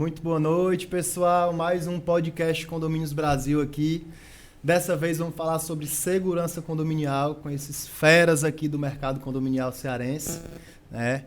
Muito boa noite, pessoal. Mais um podcast Condomínios Brasil aqui. Dessa vez vamos falar sobre segurança condominial com esses feras aqui do mercado condominial cearense, né?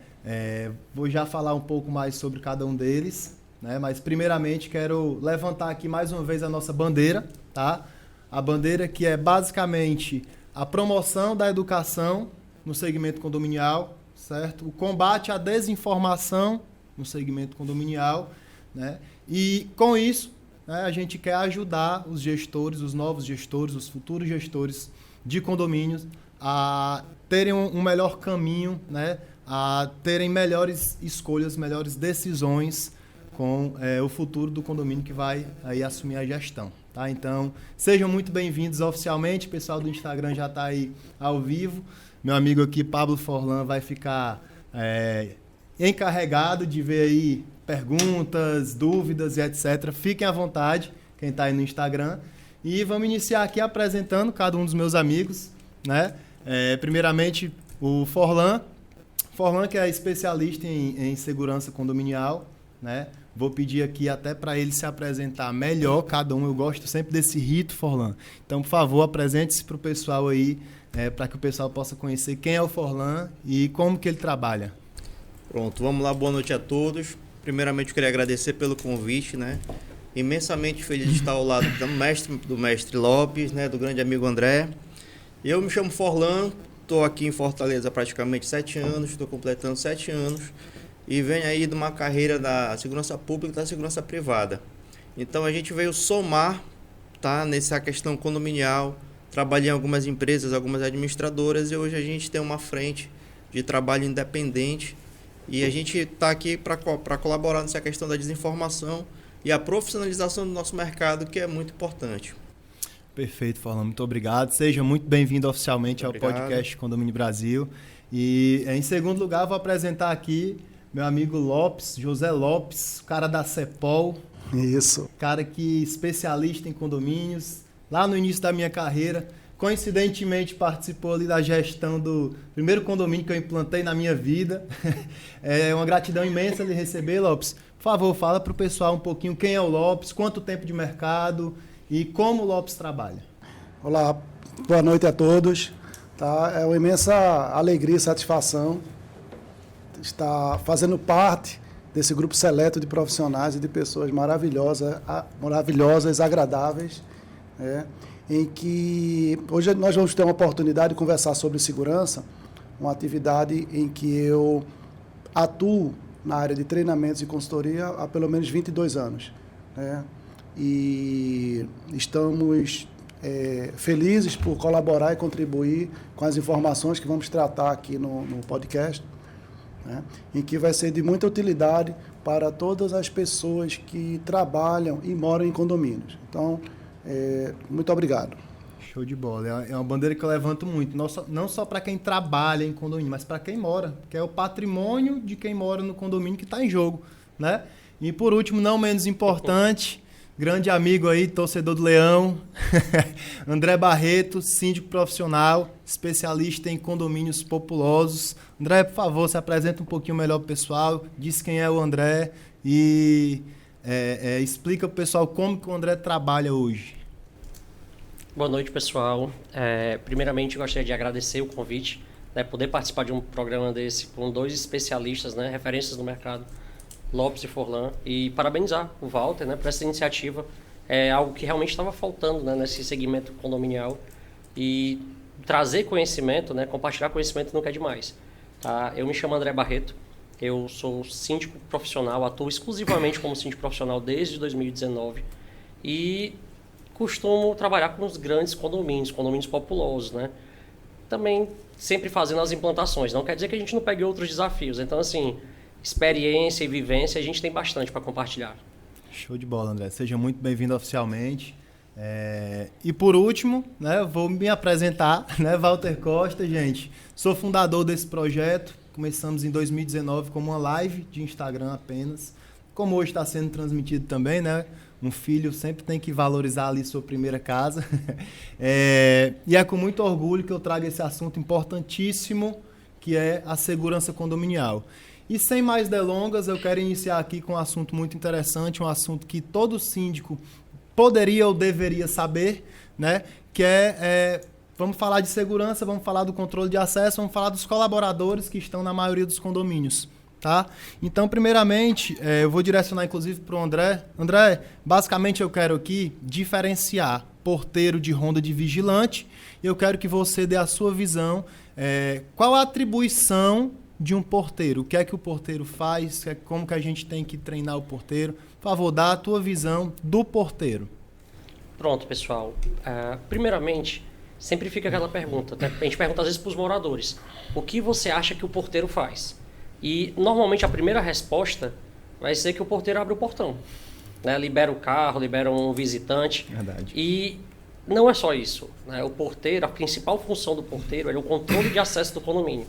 Vou já falar um pouco mais sobre cada um deles, né? Mas primeiramente quero levantar aqui mais uma vez a nossa bandeira, tá? A bandeira que é basicamente a promoção da educação no segmento condominial, certo? O combate à desinformação no segmento condominial, né? E com isso, né, a gente quer ajudar os gestores, os novos gestores, os futuros gestores de condomínios a terem um melhor caminho, né, a terem melhores escolhas, melhores decisões com o futuro do condomínio que vai aí assumir a gestão. Tá? Então, sejam muito bem-vindos oficialmente. O pessoal do Instagram já está aí ao vivo. Meu amigo aqui, Pablo Forlan, vai ficar encarregado de ver aí perguntas, dúvidas e etc. Fiquem à vontade, quem está aí no Instagram. E vamos iniciar aqui apresentando cada um dos meus amigos, né? Primeiramente, o Forlan. Forlan, que é especialista em segurança condominial, né? Vou pedir aqui até para ele se apresentar melhor, cada um. Eu gosto sempre desse rito, Forlan. Então, por favor, apresente-se para o pessoal aí, para que o pessoal possa conhecer quem é o Forlan e como que ele trabalha. Pronto, vamos lá, boa noite a todos. Primeiramente, eu queria agradecer pelo convite, né? Imensamente feliz de estar ao lado do mestre Lopes, né? Do grande amigo André. Eu me chamo Forlan, estou aqui em Fortaleza há praticamente 7 anos, estou completando 7 anos e venho aí de uma carreira da segurança pública e da segurança privada. Então, a gente veio somar, tá? Nessa questão condominial, trabalhei em algumas empresas, algumas administradoras e hoje a gente tem uma frente de trabalho independente. E a gente está aqui para colaborar nessa questão da desinformação e a profissionalização do nosso mercado, que é muito importante. Perfeito, Forlan. Muito obrigado. Seja muito bem-vindo oficialmente ao podcast Condomínio Brasil. E, em segundo lugar, vou apresentar aqui meu amigo Lopes, José Lopes, cara da CEPOL. Isso. Cara que especialista em condomínios. Lá no início da minha carreira, coincidentemente participou ali da gestão do primeiro condomínio que eu implantei na minha vida. É uma gratidão imensa de receber, Lopes. Por favor, fala para o pessoal um pouquinho quem é o Lopes, quanto tempo de mercado e como o Lopes trabalha. Olá, boa noite a todos. Tá? É uma imensa alegria e satisfação estar fazendo parte desse grupo seleto de profissionais e de pessoas maravilhosas, agradáveis, né? Em que hoje nós vamos ter uma oportunidade de conversar sobre segurança, uma atividade em que eu atuo na área de treinamentos e consultoria há pelo menos 22 anos. Né? E estamos felizes por colaborar e contribuir com as informações que vamos tratar aqui no podcast, né? Em que vai ser de muita utilidade para todas as pessoas que trabalham e moram em condomínios. Então, muito obrigado. Show de bola. É uma bandeira que eu levanto muito, não só para quem trabalha em condomínio, mas para quem mora, que é o patrimônio de quem mora no condomínio que está em jogo, né? E por último, não menos importante, grande amigo aí, torcedor do Leão, André Barreto, síndico profissional, especialista em condomínios populosos. André, por favor, se apresenta um pouquinho melhor para o pessoal, diz quem é o André e explica para o pessoal como que o André trabalha hoje. Boa noite, pessoal. Primeiramente, gostaria de agradecer o convite, né, poder participar de um programa desse com 2 especialistas, né, referências no mercado, Lopes e Forlan, e parabenizar o Walter, né, por essa iniciativa. É algo que realmente estava faltando, né, nesse segmento condominial, e trazer conhecimento, né, compartilhar conhecimento nunca é demais. Tá? Eu me chamo André Barreto, eu sou síndico profissional, atuo exclusivamente como síndico profissional desde 2019 e costumo trabalhar com os grandes condomínios populosos, né? Também sempre fazendo as implantações, não quer dizer que a gente não pegue outros desafios. Então, assim, experiência e vivência a gente tem bastante para compartilhar. Show de bola, André. Seja muito bem-vindo oficialmente. E por último, né, vou me apresentar, né, Walter Costa, gente. Sou fundador desse projeto. Começamos em 2019 como uma live de Instagram apenas. Como hoje está sendo transmitido também, né? Um filho sempre tem que valorizar ali sua primeira casa. E é com muito orgulho que eu trago esse assunto importantíssimo, que é a segurança condominial. E sem mais delongas, eu quero iniciar aqui com um assunto muito interessante, um assunto que todo síndico poderia ou deveria saber, né? Que vamos falar de segurança, vamos falar do controle de acesso, vamos falar dos colaboradores que estão na maioria dos condomínios, tá? Então, primeiramente, eu vou direcionar inclusive para o André. André, basicamente eu quero aqui diferenciar porteiro de ronda de vigilante. Eu quero que você dê a sua visão. Qual a atribuição de um porteiro? O que é que o porteiro faz? Como que a gente tem que treinar o porteiro? Por favor, dá a tua visão do porteiro. Pronto, pessoal. Primeiramente, sempre fica aquela pergunta, né? A gente pergunta às vezes para os moradores, o que você acha que o porteiro faz? E normalmente a primeira resposta vai ser que o porteiro abre o portão, né? Libera o carro, libera um visitante. Verdade. E não é só isso, né? O porteiro, a principal função do porteiro é o controle de acesso do condomínio.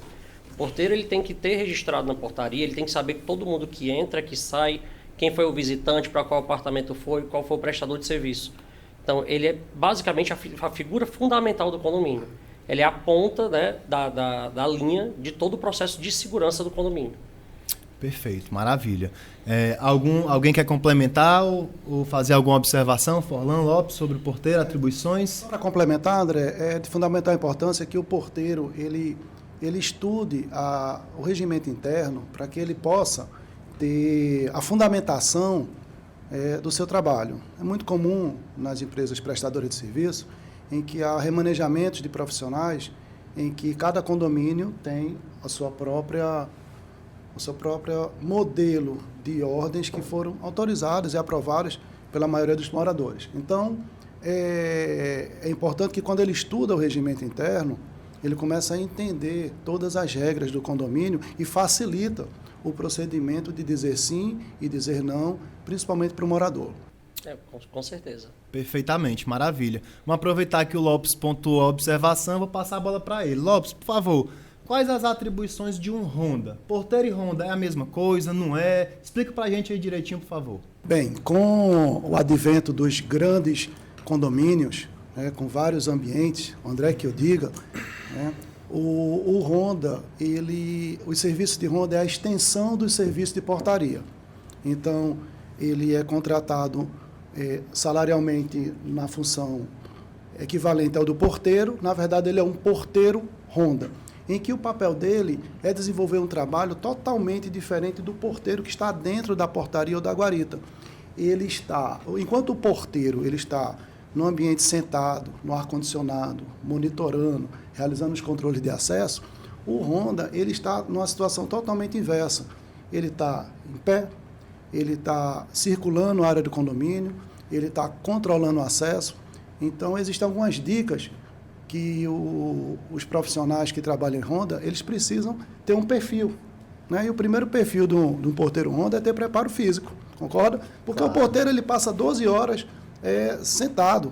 O porteiro ele tem que ter registrado na portaria, ele tem que saber todo mundo que entra, que sai, quem foi o visitante, para qual apartamento foi, qual foi o prestador de serviço. Então, ele é basicamente a figura fundamental do condomínio. Ele é a ponta, né, da linha de todo o processo de segurança do condomínio. Perfeito, maravilha. Alguém quer complementar ou fazer alguma observação, Forlan, Lopes, sobre o porteiro, atribuições? Para complementar, André, é de fundamental importância que o porteiro ele estude o regimento interno para que ele possa ter a fundamentação do seu trabalho. É muito comum nas empresas prestadoras de serviço em que há remanejamentos de profissionais em que cada condomínio tem o seu próprio modelo de ordens que foram autorizadas e aprovadas pela maioria dos moradores. Então, é importante que quando ele estuda o regimento interno, ele começa a entender todas as regras do condomínio e facilita o procedimento de dizer sim e dizer não, principalmente para o morador. Com certeza. Perfeitamente, maravilha. Vamos aproveitar que o Lopes pontuou a observação, vou passar a bola para ele. Lopes, por favor, quais as atribuições de um ronda? Porteiro e ronda é a mesma coisa, não é? Explica para a gente aí direitinho, por favor. Bem, com o advento dos grandes condomínios, com vários ambientes, o André que eu diga, o ronda, o serviço de ronda é a extensão do serviço de portaria. Então, ele é contratado salarialmente na função equivalente ao do porteiro. Na verdade, ele é um porteiro ronda, em que o papel dele é desenvolver um trabalho totalmente diferente do porteiro que está dentro da portaria ou da guarita. Enquanto o porteiro ele está no ambiente sentado, no ar-condicionado, monitorando, realizando os controles de acesso, o ronda ele está numa situação totalmente inversa. Ele está em pé, ele está circulando a área do condomínio, ele está controlando o acesso. Então, existem algumas dicas que os profissionais que trabalham em ronda, eles precisam ter um perfil, né? E o primeiro perfil de um porteiro ronda é ter preparo físico, concorda? Porque claro, o porteiro ele passa 12 horas sentado,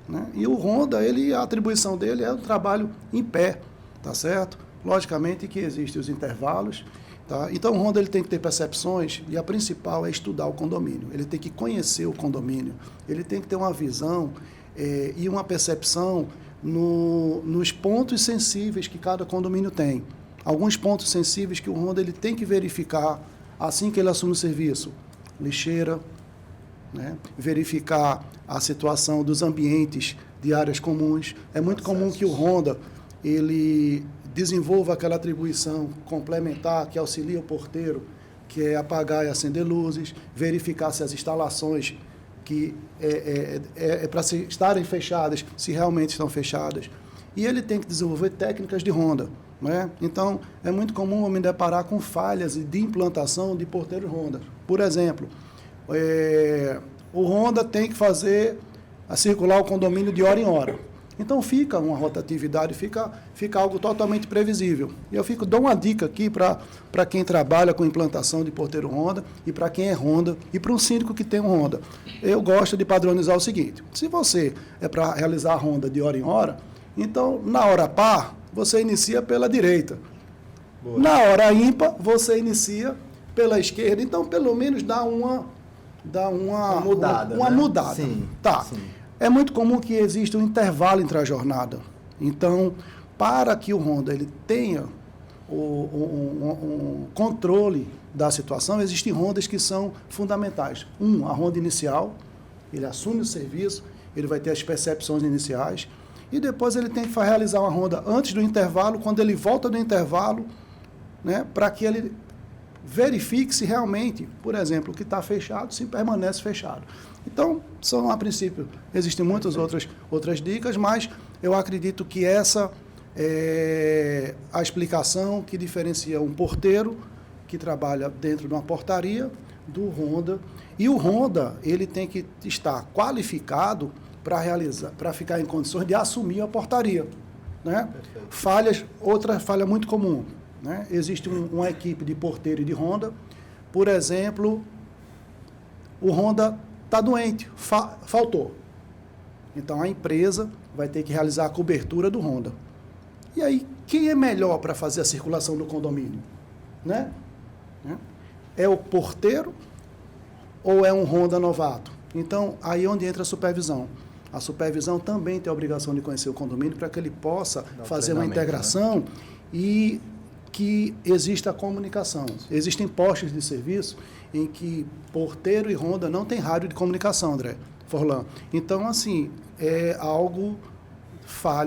né? E o ronda, a atribuição dele é o trabalho em pé, tá certo? Logicamente que existem os intervalos, tá? Então o ronda ele tem que ter percepções e a principal é estudar o condomínio. Ele tem que conhecer o condomínio, ele tem que ter uma visão e uma percepção nos pontos sensíveis que cada condomínio tem. Alguns pontos sensíveis que o ronda ele tem que verificar assim que ele assume o serviço. Lixeira, né? Verificar a situação dos ambientes de áreas comuns. É muito comum que o ronda ele desenvolva aquela atribuição complementar que auxilia o porteiro, que é apagar e acender luzes, verificar se as instalações que para estarem fechadas, se realmente estão fechadas. E ele tem que desenvolver técnicas de ronda, né? Então, é muito comum eu me deparar com falhas de implantação de porteiros ronda. Por exemplo, o ronda tem que circular o condomínio de hora em hora. Então fica uma rotatividade, fica algo totalmente previsível. E eu dou uma dica aqui para quem trabalha com implantação de porteiro ronda e para quem é ronda e para um síndico que tem um ronda. Eu gosto de padronizar o seguinte: se você é para realizar a ronda de hora em hora, então na hora par você inicia pela direita. Boa. Na hora ímpar você inicia pela esquerda. Então pelo menos dá uma mudada. Uma mudada. Sim, tá. Sim. É muito comum que exista um intervalo entre a jornada. Então, para que o ronda ele tenha um controle da situação, existem rondas que são fundamentais. A ronda inicial, ele assume o serviço, ele vai ter as percepções iniciais, e depois ele tem que realizar uma ronda antes do intervalo, quando ele volta do intervalo, né, para que ele verifique se realmente, por exemplo, o que está fechado, se permanece fechado. Então, são, a princípio, existem muitas outras dicas, mas eu acredito que essa é a explicação que diferencia um porteiro que trabalha dentro de uma portaria do ronda. E o ronda, ele tem que estar qualificado para ficar em condições de assumir a portaria, né? Outra falha muito comum, né? Existe uma equipe de porteiro e de ronda, por exemplo, o ronda está doente, faltou. Então a empresa vai ter que realizar a cobertura do ronda. E aí, quem é melhor para fazer a circulação do condomínio? Né? É o porteiro ou é um ronda novato? Então, aí onde entra a supervisão. A supervisão também tem a obrigação de conhecer o condomínio para que ele possa fazer uma integração, né? E que exista a comunicação. Existem postos de serviço em que porteiro e ronda não tem rádio de comunicação, André Forlan. Então, assim, é algo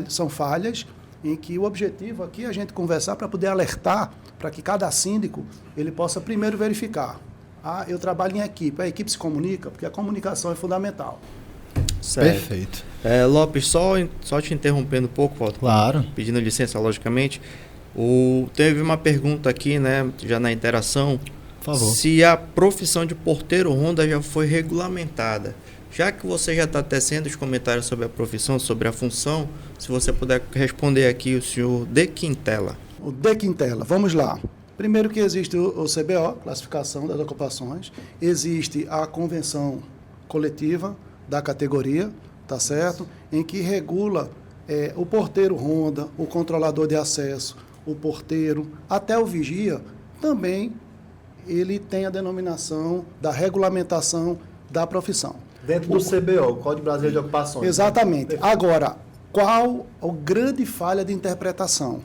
são falhas em que o objetivo aqui é a gente conversar para poder alertar, para que cada síndico ele possa primeiro verificar. Eu trabalho em equipe, a equipe se comunica, porque a comunicação é fundamental. Certo. Perfeito. Lopes, só te interrompendo um pouco, Walter, claro, pedindo licença, logicamente. Teve uma pergunta aqui, né, já na interação, por favor, se a profissão de porteiro ronda já foi regulamentada. Já que você já está tecendo os comentários sobre a profissão, sobre a função, se você puder responder aqui o senhor De Quintela. O De Quintela, vamos lá. Primeiro que existe o CBO, Classificação das Ocupações, existe a convenção coletiva da categoria, tá certo? Em que regula o porteiro ronda, o controlador de acesso, o porteiro, até o vigia, também ele tem a denominação da regulamentação da profissão. Dentro do CBO, Código Brasileiro de Ocupações. Exatamente. Né? Agora, qual a grande falha de interpretação?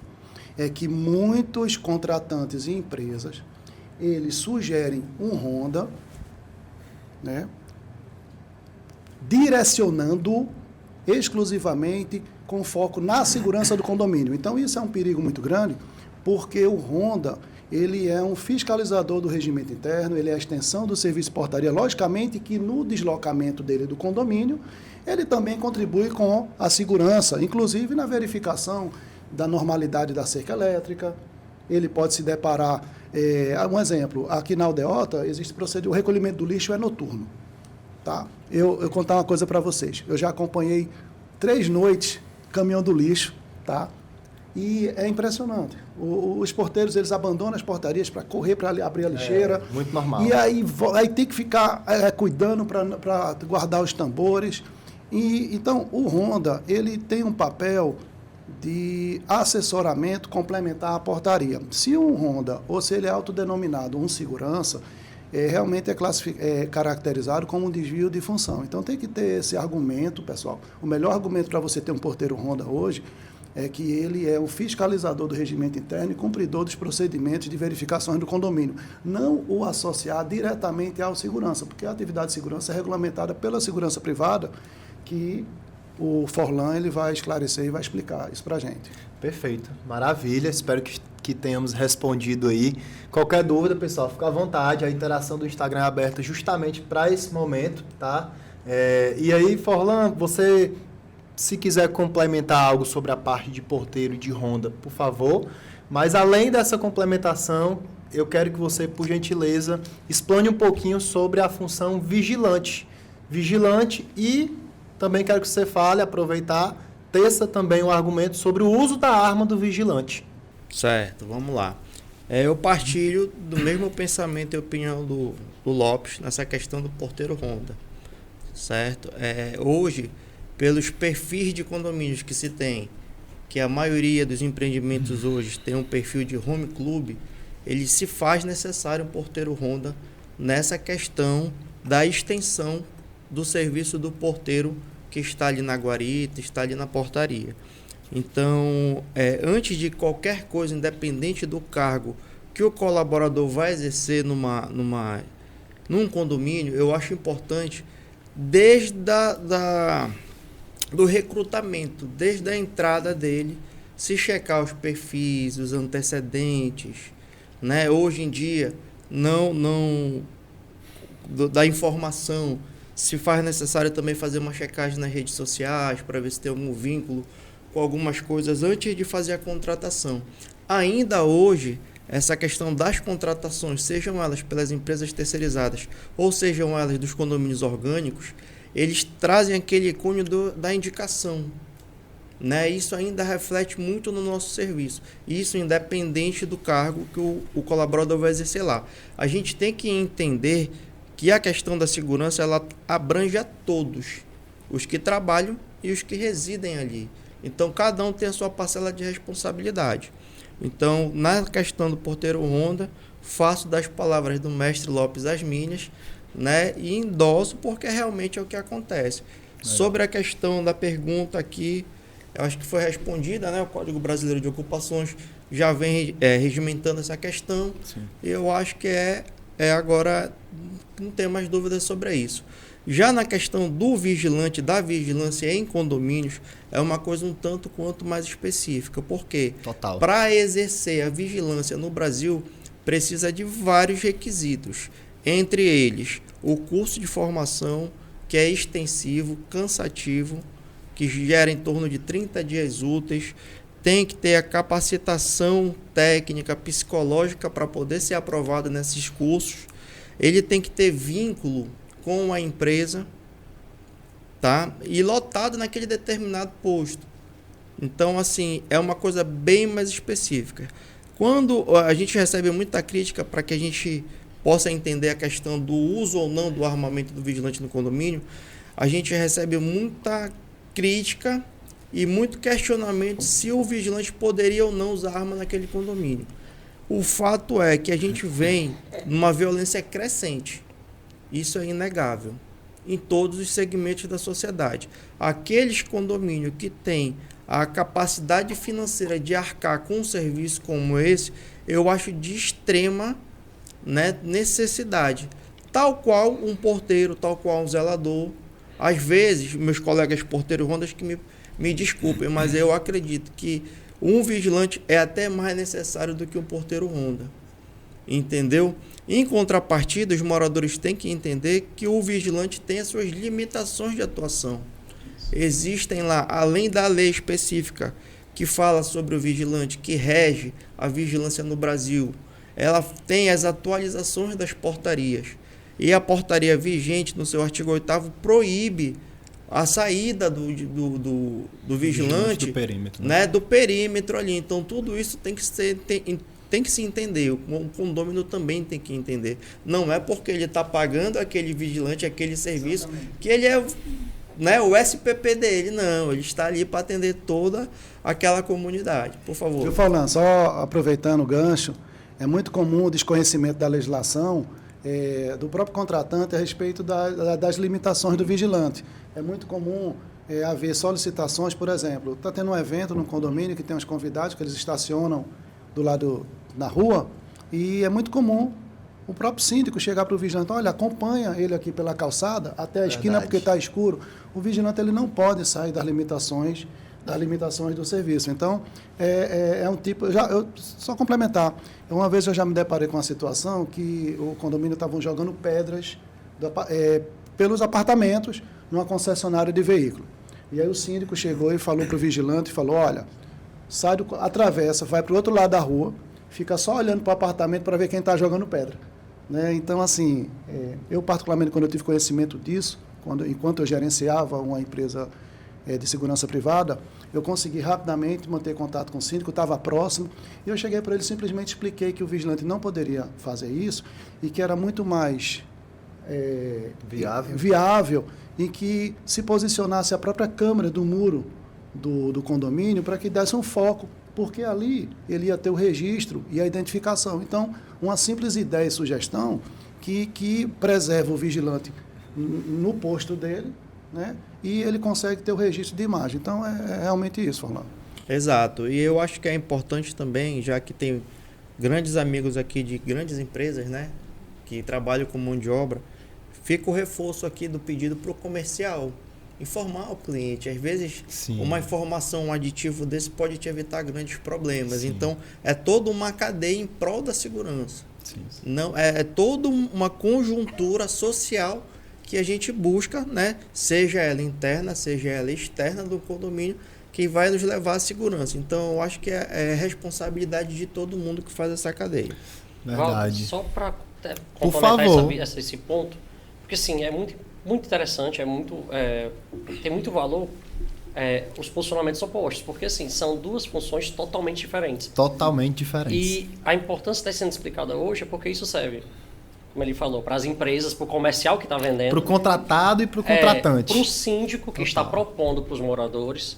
É que muitos contratantes e empresas, eles sugerem um ronda, né, direcionando exclusivamente com foco na segurança do condomínio. Então, isso é um perigo muito grande, porque o ronda, ele é um fiscalizador do regimento interno, ele é a extensão do serviço de portaria. Logicamente que no deslocamento dele do condomínio, ele também contribui com a segurança, inclusive na verificação da normalidade da cerca elétrica. Ele pode se deparar, um exemplo, aqui na Aldeota existe o recolhimento do lixo é noturno. Tá? Eu contar uma coisa para vocês, eu já acompanhei 3 noites caminhão do lixo, tá? E é impressionante. Os porteiros, eles abandonam as portarias para correr, para abrir a lixeira. Muito normal. E aí tem que ficar cuidando para guardar os tambores. Então, o ronda, ele tem um papel de assessoramento complementar à portaria. Se um ronda, ou se ele é autodenominado um segurança, realmente é caracterizado como um desvio de função. Então, tem que ter esse argumento, pessoal. O melhor argumento para você ter um porteiro ronda hoje é que ele é o fiscalizador do regimento interno e cumpridor dos procedimentos de verificações do condomínio. Não o associar diretamente ao segurança, porque a atividade de segurança é regulamentada pela segurança privada, que o Forlan ele vai esclarecer e vai explicar isso para a gente. Perfeito, maravilha, espero que tenhamos respondido aí. Qualquer dúvida, pessoal, fica à vontade, a interação do Instagram é aberta justamente para esse momento, tá? E aí, Forlan, você, se quiser complementar algo sobre a parte de porteiro e de ronda, por favor. Mas além dessa complementação, eu quero que você, por gentileza, explane um pouquinho sobre a função vigilante. Vigilante e também quero que você fale, aproveitar, teça também um argumento sobre o uso da arma do vigilante. Certo, vamos lá. Eu partilho do mesmo pensamento e opinião do Lopes nessa questão do porteiro ronda. Certo? Hoje, pelos perfis de condomínios que se tem, que a maioria dos empreendimentos hoje tem um perfil de home club, ele se faz necessário um porteiro ronda nessa questão da extensão do serviço do porteiro que está ali na guarita, está ali na portaria. Então, antes de qualquer coisa, independente do cargo que o colaborador vai exercer num condomínio, eu acho importante, desde do recrutamento, desde a entrada dele, se checar os perfis, os antecedentes, né? Hoje em dia, da informação, se faz necessário também fazer uma checagem nas redes sociais para ver se tem algum vínculo com algumas coisas antes de fazer a contratação. Ainda hoje, essa questão das contratações, sejam elas pelas empresas terceirizadas ou sejam elas dos condomínios orgânicos, eles trazem aquele cunho da indicação, né? Isso ainda reflete muito no nosso serviço. Isso independente do cargo que o colaborador vai exercer lá. A gente tem que entender que a questão da segurança ela abrange a todos, os que trabalham e os que residem ali. Então, cada um tem a sua parcela de responsabilidade. Então, na questão do porteiro Ronda, faço das palavras do mestre Lopes as minhas, né? E endosso porque realmente é o que acontece. Sobre a questão da pergunta aqui, eu acho que foi respondida, né? O Código Brasileiro de Ocupações já vem regimentando essa questão. Sim. E eu acho que agora, não tem mais dúvidas sobre isso. Já na questão do vigilante, da vigilância em condomínios, é uma coisa um tanto quanto mais específica. Por quê? Para exercer a vigilância no Brasil, precisa de vários requisitos. Entre eles, o curso de formação, que é extensivo, cansativo, que gera em torno de 30 dias úteis. Tem que ter a capacitação técnica, psicológica para poder ser aprovado nesses cursos. Ele tem que ter vínculo com a empresa, tá? E lotado naquele determinado posto. Então, assim, é uma coisa bem mais específica. Quando a gente recebe muita crítica para que a gente possa entender a questão do uso ou não do armamento do vigilante no condomínio, a gente recebe muita crítica e muito questionamento se o vigilante poderia ou não usar arma naquele condomínio. O fato é que a gente vem numa violência crescente. Isso é inegável em todos os segmentos da sociedade. Aqueles condomínios que têm a capacidade financeira de arcar com um serviço como esse, eu acho de extrema, né, necessidade. Tal qual um porteiro, tal qual um zelador. Às vezes, meus colegas porteiros rondas que me desculpem, mas eu acredito que um vigilante é até mais necessário do que um porteiro ronda. Entendeu? Em contrapartida, os moradores têm que entender que o vigilante tem as suas limitações de atuação. Existem lá, além da lei específica que fala sobre o vigilante, que rege a vigilância no Brasil, ela tem as atualizações das portarias. E a portaria vigente, no seu artigo 8º, proíbe a saída do vigilante do perímetro, né? Do perímetro ali. Então, tudo isso tem que se entender. O condômino também tem que entender. Não é porque ele está pagando aquele vigilante, aquele serviço, que ele é, né, o SPP dele. Não, ele está ali para atender toda aquela comunidade. Por favor. Falando, só aproveitando o gancho, é muito comum o desconhecimento da legislação do próprio contratante a respeito das limitações do vigilante. É muito comum haver solicitações, por exemplo, está tendo um evento no condomínio que tem uns convidados que eles estacionam do lado na rua, e é muito comum o próprio síndico chegar para o vigilante: olha, acompanha ele aqui pela calçada até a esquina porque está escuro. O vigilante ele não pode sair das limitações do serviço. Então, é um tipo... só complementar. Uma vez eu já me deparei com uma situação que o condomínio estavam jogando pedras pelos apartamentos numa concessionária de veículo. E aí o síndico chegou e falou para o vigilante, olha, atravessa, vai para o outro lado da rua, fica só olhando para o apartamento para ver quem está jogando pedra. Né? Então, assim, eu particularmente, quando eu tive conhecimento disso, enquanto eu gerenciava uma empresa de segurança privada, eu consegui rapidamente manter contato com o síndico, estava próximo, e eu cheguei para ele e simplesmente expliquei que o vigilante não poderia fazer isso e que era muito mais viável em que se posicionasse a própria câmera do muro do condomínio para que desse um foco, porque ali ele ia ter o registro e a identificação. Então, uma simples ideia e sugestão que preserva o vigilante no posto dele, né? E ele consegue ter o registro de imagem. Então, é realmente isso, Fernando. Exato. E eu acho que é importante também, já que tem grandes amigos aqui de grandes empresas, né, que trabalham com mão de obra, fica o reforço aqui do pedido para o comercial. Informar o cliente. Às vezes, Sim. uma informação, um aditivo desse pode te evitar grandes problemas. Sim. Então, é toda uma cadeia em prol da segurança. Sim. Não, é toda uma conjuntura social que a gente busca, né? Seja ela interna, seja ela externa do condomínio, que vai nos levar à segurança. Então, eu acho que é responsabilidade de todo mundo que faz essa cadeia. Verdade. Só para Por complementar favor. esse ponto, porque assim, é muito interessante, tem muito valor os posicionamentos opostos, porque assim, são duas funções totalmente diferentes. Totalmente diferente. E a importância está sendo explicada hoje é porque isso serve, como ele falou, para as empresas, para o comercial que está vendendo. Para o contratado e para o contratante. Para o síndico que está propondo para os moradores,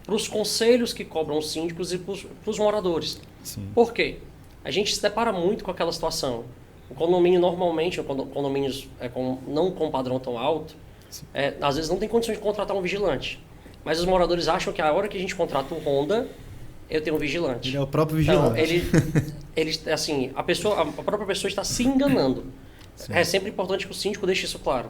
para os conselhos que cobram os síndicos e para os moradores. Sim. Por quê? A gente se depara muito com aquela situação. O condomínio, normalmente, condomínios não com padrão tão alto, às vezes não tem condições de contratar um vigilante. Mas os moradores acham que a hora que a gente contrata o Honda, eu tenho um vigilante. Ele é o próprio vigilante. Então, ele assim, a própria pessoa está se enganando. Sim. É sempre importante que o síndico deixe isso claro.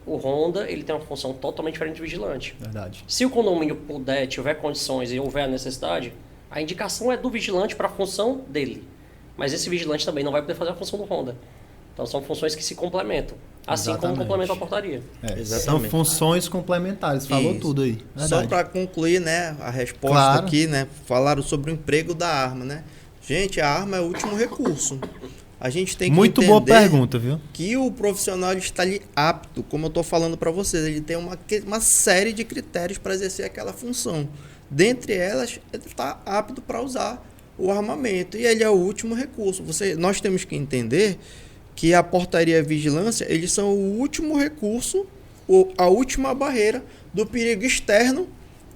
O Honda, ele tem uma função totalmente diferente do vigilante. Verdade. Se o condomínio puder, tiver condições e houver a necessidade, a indicação é do vigilante para a função dele. Mas esse vigilante também não vai poder fazer a função do Honda. Então são funções que se complementam. Assim Exatamente. como complementam a portaria. São Exatamente. funções complementares. Falou Isso. tudo aí. Só Verdade. para concluir, né, a resposta Claro. aqui, né, falaram sobre o emprego da arma, né? Gente, a arma é o último recurso. A gente tem que Muito entender boa pergunta, viu? que o profissional ele está ali apto, como eu estou falando para vocês, ele tem uma série de critérios para exercer aquela função. Dentre elas, ele está apto para usar o armamento e ele é o último recurso. Nós temos que entender que a portaria e a vigilância, eles são o último recurso, a última barreira do perigo externo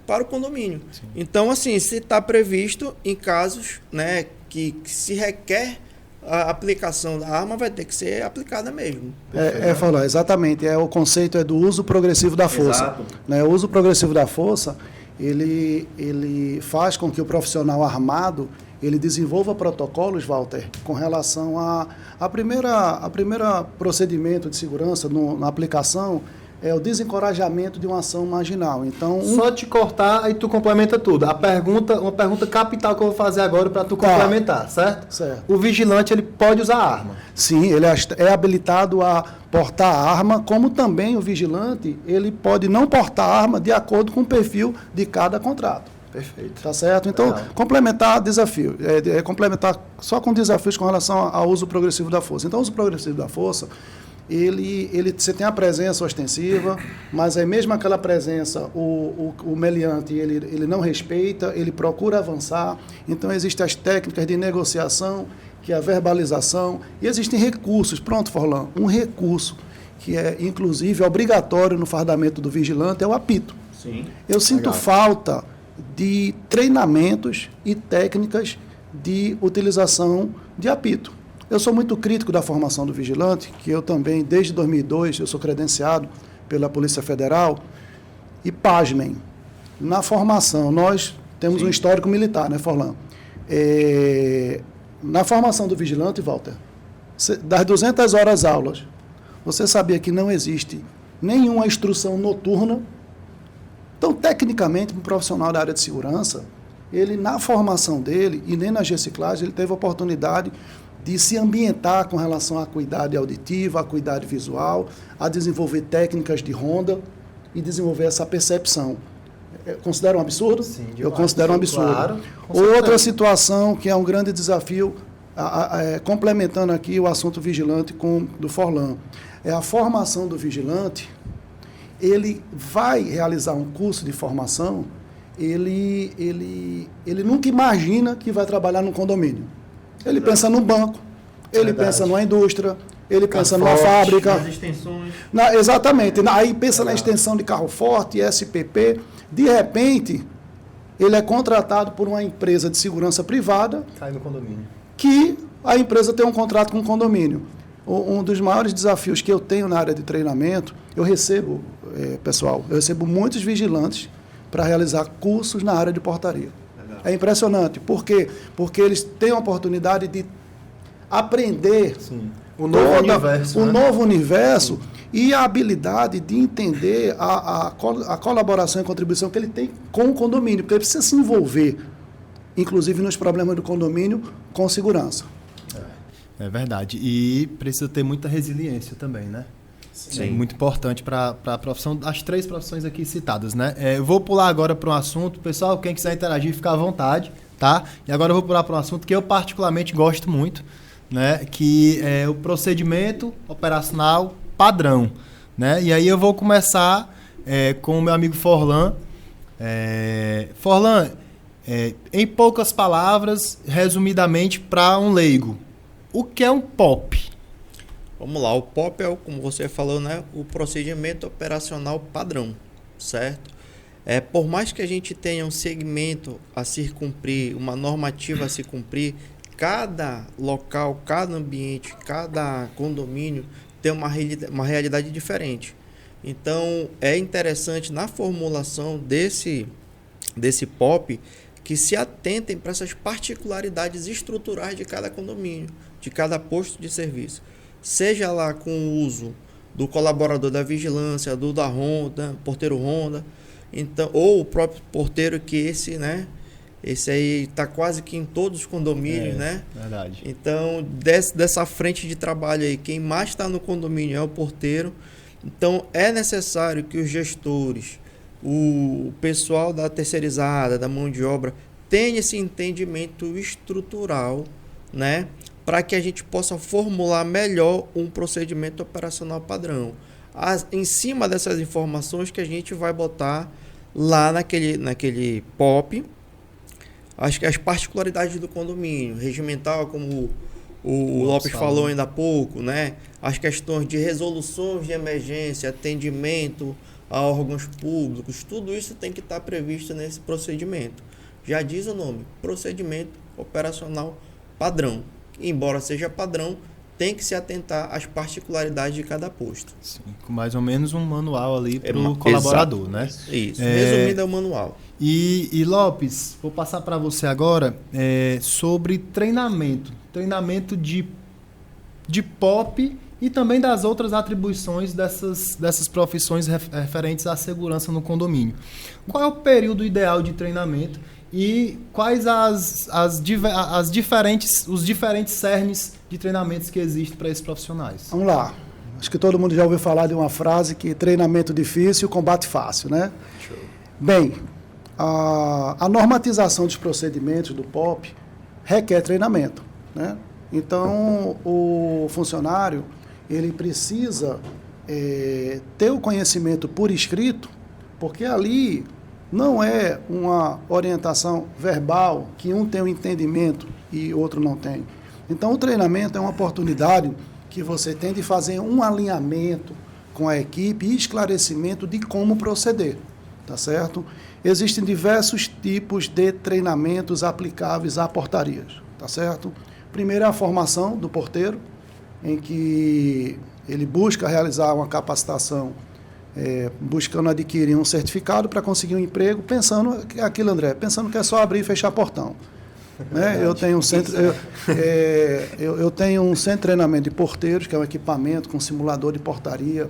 para o condomínio. Sim. Então, assim, se está previsto em casos, né, que se requer a aplicação da arma, vai ter que ser aplicada mesmo. Falou, exatamente. O conceito é do uso progressivo da força. Exato. Né? O uso progressivo da força, ele faz com que o profissional armado ele desenvolva protocolos, Walter, com relação a primeira procedimento de segurança na aplicação é o desencorajamento de uma ação marginal. Então, Só te cortar, aí tu complementa tudo. Uma pergunta capital que eu vou fazer agora para tu complementar, certo? Certo. O vigilante, ele pode usar arma. Sim, ele é habilitado a portar a arma, como também o vigilante, ele pode não portar a arma de acordo com o perfil de cada contrato. Perfeito. Tá certo? Então, Legal. complementar desafio. Complementar só com desafios com relação ao uso progressivo da força. Então, o uso progressivo da força, você tem a presença ostensiva, mas é mesmo aquela presença, o meliante, ele não respeita, ele procura avançar. Então, existem as técnicas de negociação, que é a verbalização, e existem recursos. Pronto, Forlan, um recurso que é, inclusive, obrigatório no fardamento do vigilante é o apito. Sim. Eu sinto falta de treinamentos e técnicas de utilização de apito. Eu sou muito crítico da formação do vigilante, que eu também, desde 2002, eu sou credenciado pela Polícia Federal, e pasmem, na formação, nós temos um histórico militar, né, Forlan? Na formação do vigilante, Walter, das 200 horas aulas, você sabia que não existe nenhuma instrução noturna. Então, tecnicamente, um profissional da área de segurança, ele, na formação dele, e nem na reciclagem, ele teve a oportunidade de se ambientar com relação à acuidade auditiva, à acuidade visual, a desenvolver técnicas de ronda e desenvolver essa percepção. Considera um absurdo? Sim, demais. Eu considero um absurdo. Claro, outra situação que é um grande desafio, complementando aqui o assunto vigilante do Forlan, é a formação do vigilante. Ele vai realizar um curso de formação, ele nunca imagina que vai trabalhar num condomínio. Ele pensa num banco, ele pensa numa indústria, ele pensa numa fábrica. Nas extensões. Exatamente. Aí pensa na extensão de carro forte, SPP. De repente, ele é contratado por uma empresa de segurança privada. Cai no condomínio. Que a empresa tem um contrato com o condomínio. Um dos maiores desafios que eu tenho na área de treinamento, eu recebo muitos vigilantes para realizar cursos na área de portaria. É impressionante. Por quê? Porque eles têm a oportunidade de aprender O novo universo. o né? novo universo e a habilidade de entender a colaboração e contribuição que ele tem com o condomínio, porque ele precisa se envolver, inclusive nos problemas do condomínio, com segurança. É verdade. E precisa ter muita resiliência também, né? Sim. É muito importante para a profissão, as 3 profissões aqui citadas, né? Eu vou pular agora para um assunto, pessoal, quem quiser interagir, fica à vontade, tá? E agora eu vou pular para um assunto que eu particularmente gosto muito, né? Que é o procedimento operacional padrão, né? E aí eu vou começar com o meu amigo Forlan. Forlan, em poucas palavras, resumidamente, para um leigo, o que é um POP? Vamos lá, o POP é, como você falou, né, o procedimento operacional padrão, certo? Por mais que a gente tenha um segmento a se cumprir, uma normativa a se cumprir, cada local, cada ambiente, cada condomínio tem uma realidade diferente. Então, é interessante na formulação desse POP que se atentem para essas particularidades estruturais de cada condomínio, de cada posto de serviço. Seja lá com o uso do colaborador da vigilância, do da ronda, porteiro ronda, então, ou o próprio porteiro, que esse aí está quase que em todos os condomínios, né? Verdade. Então, dessa frente de trabalho aí, quem mais está no condomínio é o porteiro. Então, é necessário que os gestores, o pessoal da terceirizada, da mão de obra, tenha esse entendimento estrutural, né? Para que a gente possa formular melhor um procedimento operacional padrão. Em cima dessas informações que a gente vai botar lá naquele POP, as particularidades do condomínio, regimental, como o Lopes falou ainda há pouco, né? As questões de resoluções de emergência, atendimento a órgãos públicos, tudo isso tem que estar previsto nesse procedimento. Já diz o nome, procedimento operacional padrão. Embora seja padrão, tem que se atentar às particularidades de cada posto. Sim, com mais ou menos um manual ali para o colaborador, né? Isso. Resumindo, é o manual. E Lopes, vou passar para você agora sobre treinamento de POP e também das outras atribuições dessas profissões referentes à segurança no condomínio. Qual é o período ideal de treinamento e quais os diferentes cernes de treinamentos que existem para esses profissionais? Vamos lá. Acho que todo mundo já ouviu falar de uma frase que treinamento difícil, combate fácil, né? Show. Bem, a normatização dos procedimentos do POP requer treinamento, né? Então, o funcionário, ele precisa ter o conhecimento por escrito, porque ali não é uma orientação verbal que um tem um entendimento e outro não tem. Então, o treinamento é uma oportunidade que você tem de fazer um alinhamento com a equipe e esclarecimento de como proceder, tá certo? Existem diversos tipos de treinamentos aplicáveis a portarias, tá certo? Primeiro é a formação do porteiro, em que ele busca realizar uma capacitação, buscando adquirir um certificado para conseguir um emprego, pensando que é só abrir e fechar portão. Né? Eu tenho um centro de treinamento de porteiros, que é um equipamento com simulador de portaria,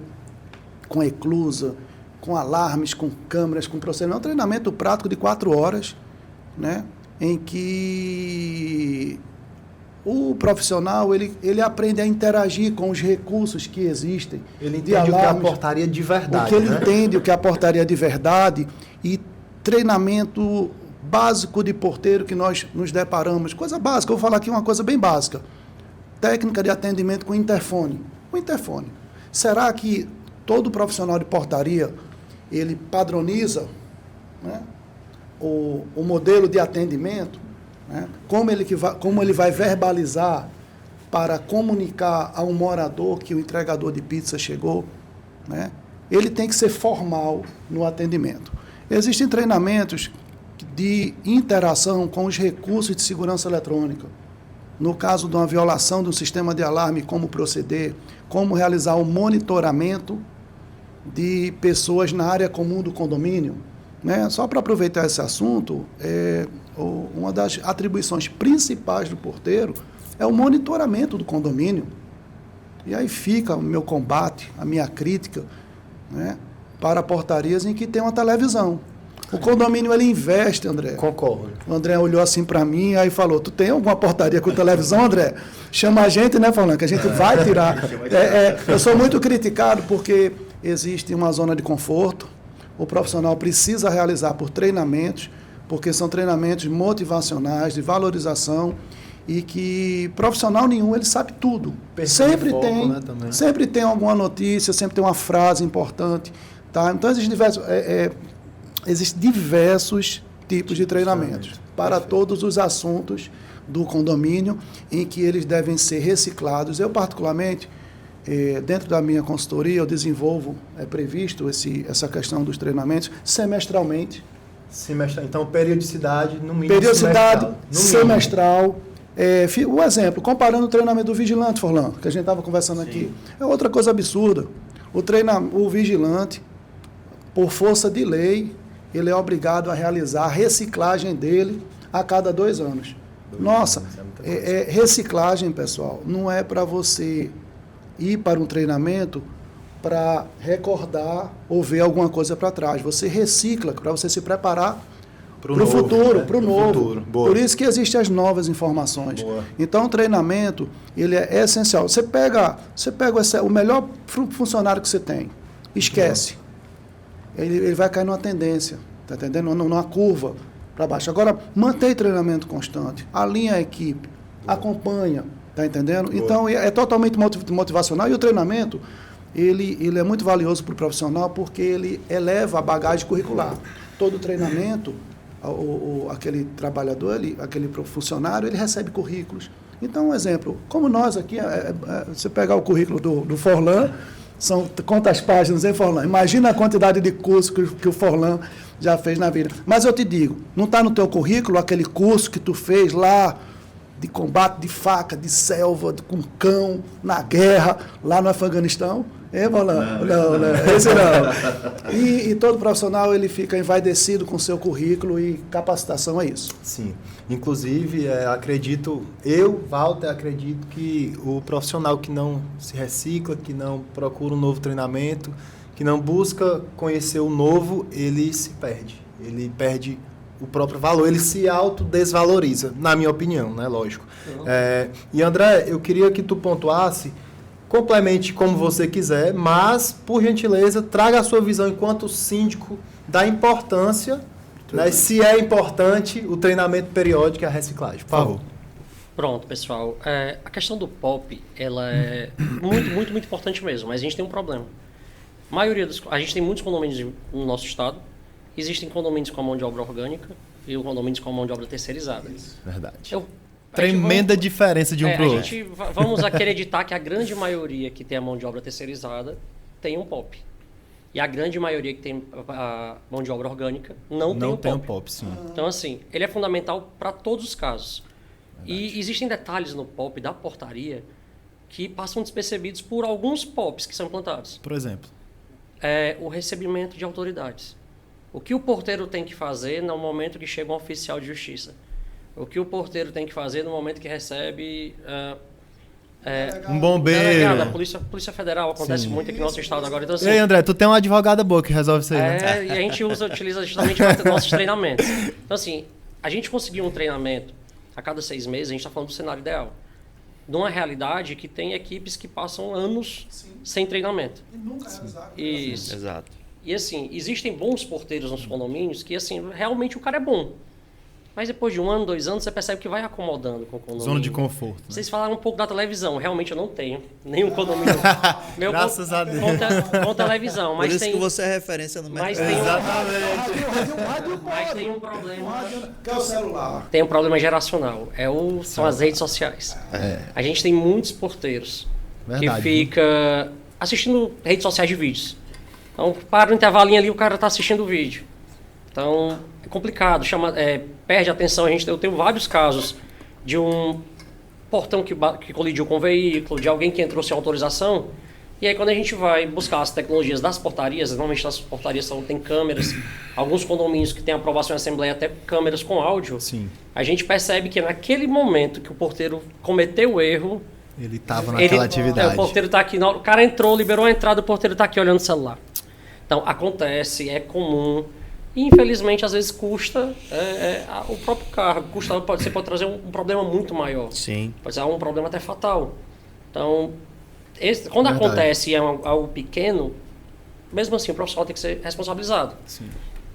com eclusa, com alarmes, com câmeras, com procedimento. É um treinamento prático de 4 horas, né? Em que o profissional ele aprende a interagir com os recursos que existem. Ele entende o que é a portaria de verdade. Ele entende o que é a portaria de verdade e treinamento básico de porteiro que nós nos deparamos. Coisa básica, eu vou falar aqui uma coisa bem básica. Técnica de atendimento com interfone. O interfone. Será que todo profissional de portaria ele padroniza, né, o modelo de atendimento? Né? Como ele vai verbalizar para comunicar a um morador que o entregador de pizza chegou? Né? Ele tem que ser formal no atendimento. Existem treinamentos de interação com os recursos de segurança eletrônica. No caso de uma violação de um sistema de alarme, como proceder, como realizar o monitoramento de pessoas na área comum do condomínio. Né? Só para aproveitar esse assunto, uma das atribuições principais do porteiro é o monitoramento do condomínio. E aí fica o meu combate, a minha crítica, né, para portarias em que tem uma televisão. O condomínio, ele investe, André. Concordo. O André olhou assim para mim e aí falou, tu tem alguma portaria com televisão, André? Chama a gente, né, falando que a gente vai tirar. Eu sou muito criticado porque existe uma zona de conforto, o profissional precisa realizar por treinamentos, porque são treinamentos motivacionais, de valorização, e que profissional nenhum, ele sabe tudo. Sempre foco, tem, né, também. sempre tem alguma notícia, sempre tem uma frase importante. Tá? Então, existem diversos tipos de treinamentos para todos os assuntos do condomínio em que eles devem ser reciclados. Eu, particularmente, dentro da minha consultoria, eu desenvolvo, é previsto essa questão dos treinamentos semestralmente. Então, periodicidade, no mínimo. Periodicidade semestral. O exemplo, comparando o treinamento do vigilante, Forlan, que a gente estava conversando aqui, é outra coisa absurda. O vigilante, por força de lei, ele é obrigado a realizar a reciclagem dele a cada 2 anos. Nossa, reciclagem, pessoal, não é para você ir para um treinamento para recordar ou ver alguma coisa para trás. Você recicla para você se preparar para o futuro, para o novo. Por isso que existem as novas informações. Boa. Então, o treinamento, ele é essencial. Você pega o melhor funcionário que você tem, esquece. Ele vai cair numa tendência, tá entendendo? Numa curva para baixo. Agora, mantém treinamento constante, alinha a equipe, acompanha, tá entendendo? Boa. Então, é totalmente motivacional. E o treinamento, ele é muito valioso para o profissional porque ele eleva a bagagem curricular. Todo treinamento, aquele trabalhador, aquele funcionário, ele recebe currículos. Então, um exemplo, como nós aqui, você pegar o currículo do Forlan, são quantas páginas, hein, Forlan? Imagina a quantidade de cursos que o Forlan já fez na vida. Mas eu te digo, não está no teu currículo aquele curso que tu fez lá de combate de faca, de selva, com cão, na guerra, lá no Afeganistão? Forlan? Não, esse não. E todo profissional, ele fica envaidecido com o seu currículo e capacitação é isso. Sim. Inclusive, Walter, acredito que o profissional que não se recicla, que não procura um novo treinamento, que não busca conhecer o novo, ele se perde. Ele perde o próprio valor, ele se autodesvaloriza, na minha opinião, né? Lógico. E André, eu queria que tu pontuasse, complemente como você quiser, mas, por gentileza, traga a sua visão enquanto síndico da importância, né, se é importante o treinamento periódico e a reciclagem. Por favor. Pronto, pessoal. A questão do POP, ela é muito, muito, muito importante mesmo, mas a gente tem um problema. A gente tem muitos condomínios no nosso estado. Existem condomínios com a mão de obra orgânica e condomínios com a mão de obra terceirizada. Isso, verdade. Tremenda diferença de um para o outro. Vamos acreditar que a grande maioria que tem a mão de obra terceirizada tem um POP. E a grande maioria que tem a mão de obra orgânica não tem um POP. Sim. Então, assim, ele é fundamental para todos os casos. Verdade. E existem detalhes no POP da portaria que passam despercebidos por alguns POPs que são implantados. Por exemplo? O recebimento de autoridades. O que o porteiro tem que fazer no momento que chega um oficial de justiça? O que o porteiro tem que fazer no momento que recebe um bombeiro? A Polícia Federal acontece muito aqui no nosso estado agora. Então, assim, ei, André, tu tem uma advogada boa que resolve isso aí, né? E a gente utiliza justamente nossos treinamentos. Então, assim, a gente conseguir um treinamento a cada 6 meses, a gente está falando do cenário ideal. Numa realidade que tem equipes que passam anos sem treinamento. E nunca realizaram. Isso. Exato. E assim, existem bons porteiros nos condomínios que, assim, realmente o cara é bom. Mas depois de 1 ano, 2 anos, você percebe que vai acomodando com o condomínio. Zona de conforto. Né? Vocês falaram um pouco da televisão. Realmente eu não tenho nenhum condomínio. Graças a Deus. Com televisão. Mas por isso tem, que você é referência no mercado. Mas tem um problema. Que é o celular. Tem um problema geracional. São as redes sociais. A gente tem muitos porteiros que fica assistindo redes sociais de vídeos. Então, para o intervalinho ali, o cara está assistindo o vídeo. Então, é complicado, perde a atenção. Eu tenho vários casos de um portão que colidiu com o veículo, de alguém que entrou sem autorização E aí quando a gente vai buscar as tecnologias das portarias, normalmente as portarias têm câmeras, alguns condomínios que têm aprovação em assembleia até câmeras com áudio, Sim. a gente percebe que naquele momento que o porteiro cometeu o erro, Ele estava naquela atividade. o porteiro está aqui, o cara entrou, liberou a entrada, o porteiro está aqui olhando o celular. Então acontece, é comum, e infelizmente às vezes custa o próprio cargo, você pode trazer um problema muito maior, Sim. pode ser um problema até fatal. Então, quando Verdade. acontece algo pequeno, mesmo assim o profissional tem que ser responsabilizado. Sim.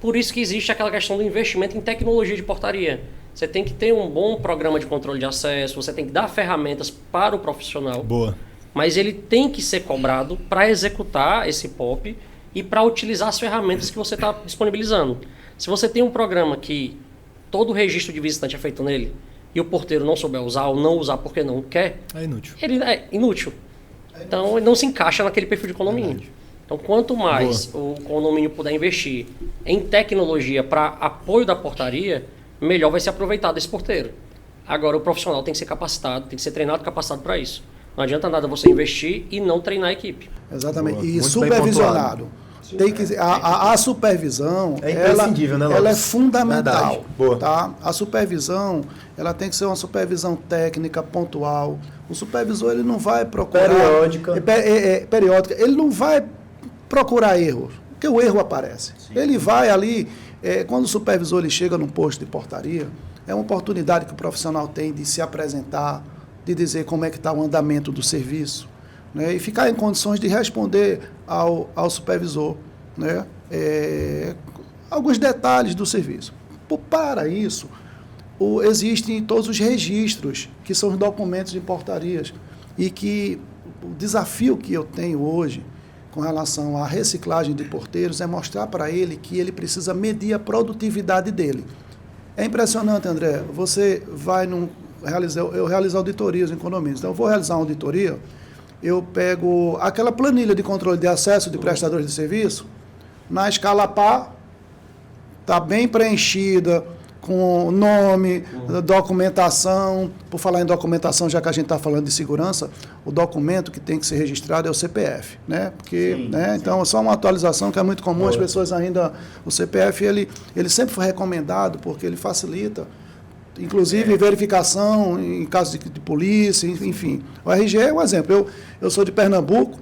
Por isso que existe aquela questão do investimento em tecnologia de portaria. Você tem que ter um bom programa de controle de acesso, você tem que dar ferramentas para o profissional, Boa. mas ele tem que ser cobrado para executar esse POP e para utilizar as ferramentas que você está disponibilizando. Se você tem um programa que todo o registro de visitante é feito nele e o porteiro não souber usar ou não usar porque não quer, É inútil. ele é inútil. Então, ele não se encaixa naquele perfil de condomínio. Então, quanto mais o condomínio puder investir em tecnologia para apoio da portaria, melhor vai ser aproveitado esse porteiro. Agora, o profissional tem que ser capacitado, tem que ser treinado e capacitado para isso. Não adianta nada você investir e não treinar a equipe. Exatamente. Boa. E Muito supervisionado. Tem que, a supervisão, É imprescindível, né, Lopes? ela é fundamental. Verdade. Boa. Tá? A supervisão, ela tem que ser uma supervisão técnica, pontual. O supervisor, ele não vai procurar... Periódica. Periódica. Ele não vai procurar erros, porque o erro aparece. Sim. Ele vai ali... quando o supervisor ele chega num posto de portaria, é uma oportunidade que o profissional tem de se apresentar, de dizer como é que está o andamento do serviço, né? E ficar em condições de responder ao supervisor, né? Alguns detalhes do serviço. Para isso, existem todos os registros, que são os documentos de portarias, e que o desafio que eu tenho hoje com relação à reciclagem de porteiros é mostrar para ele que ele precisa medir a produtividade dele. É impressionante, André, você vai eu realizo auditorias em condomínios, então eu vou realizar uma auditoria, eu pego aquela planilha de controle de acesso de prestadores de serviço, na escala PA, está bem preenchida, com nome, documentação. Por falar em documentação, já que a gente está falando de segurança, o documento que tem que ser registrado é o CPF, né? Porque, sim, né? Sim. Então, só uma atualização que é muito comum, as pessoas ainda... O CPF, ele sempre foi recomendado porque ele facilita, inclusive verificação em caso de polícia, enfim. O RG é um exemplo. Eu sou de Pernambuco,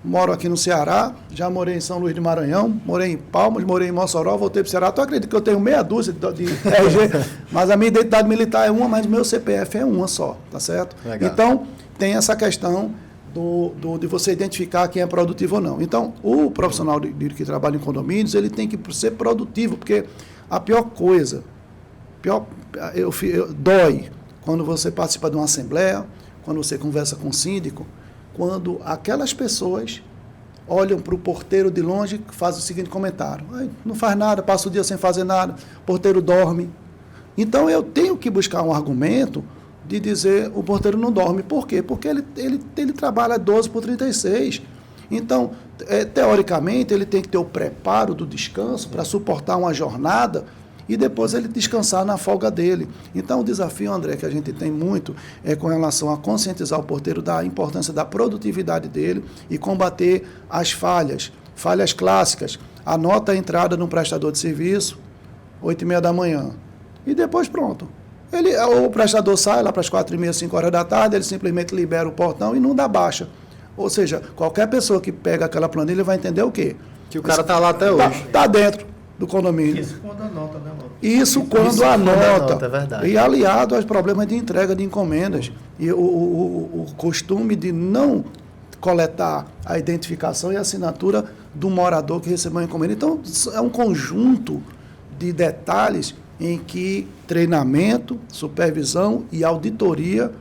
moro aqui no Ceará, já morei em São Luís de Maranhão, morei em Palmas, morei em Mossoró, voltei para o Ceará. Tu acredita que eu tenho meia dúzia de RG, mas a minha identidade militar é uma, mas o meu CPF é uma só, tá certo? Legal. Então, tem essa questão de você identificar quem é produtivo ou não. Então, o profissional que trabalha em condomínios, ele tem que ser produtivo, porque a pior coisa, dói quando você participa de uma assembleia, quando você conversa com o síndico, quando aquelas pessoas olham para o porteiro de longe e fazem o seguinte comentário: não faz nada, passa o dia sem fazer nada, o porteiro dorme. Então eu tenho que buscar um argumento de dizer o porteiro não dorme. Por quê? Porque ele trabalha 12 por 36. Então, teoricamente, ele tem que ter o preparo do descanso para suportar uma jornada e depois ele descansar na folga dele. Então, o desafio, André, que a gente tem muito é com relação a conscientizar o porteiro da importância da produtividade dele e combater as falhas clássicas. Anota a entrada no prestador de serviço, 8h30 da manhã, e depois pronto. O prestador sai lá para as 4h30, 5 horas da tarde, ele simplesmente libera o portão e não dá baixa. Ou seja, qualquer pessoa que pega aquela planilha vai entender o quê? Que o cara está lá até hoje. Está dentro do condomínio. Isso quando anota, né, Lopes? Isso quando anota. É verdade. E aliado aos problemas de entrega de encomendas. E o costume de não coletar a identificação e a assinatura do morador que recebeu a encomenda. Então, é um conjunto de detalhes em que treinamento, supervisão e auditoria,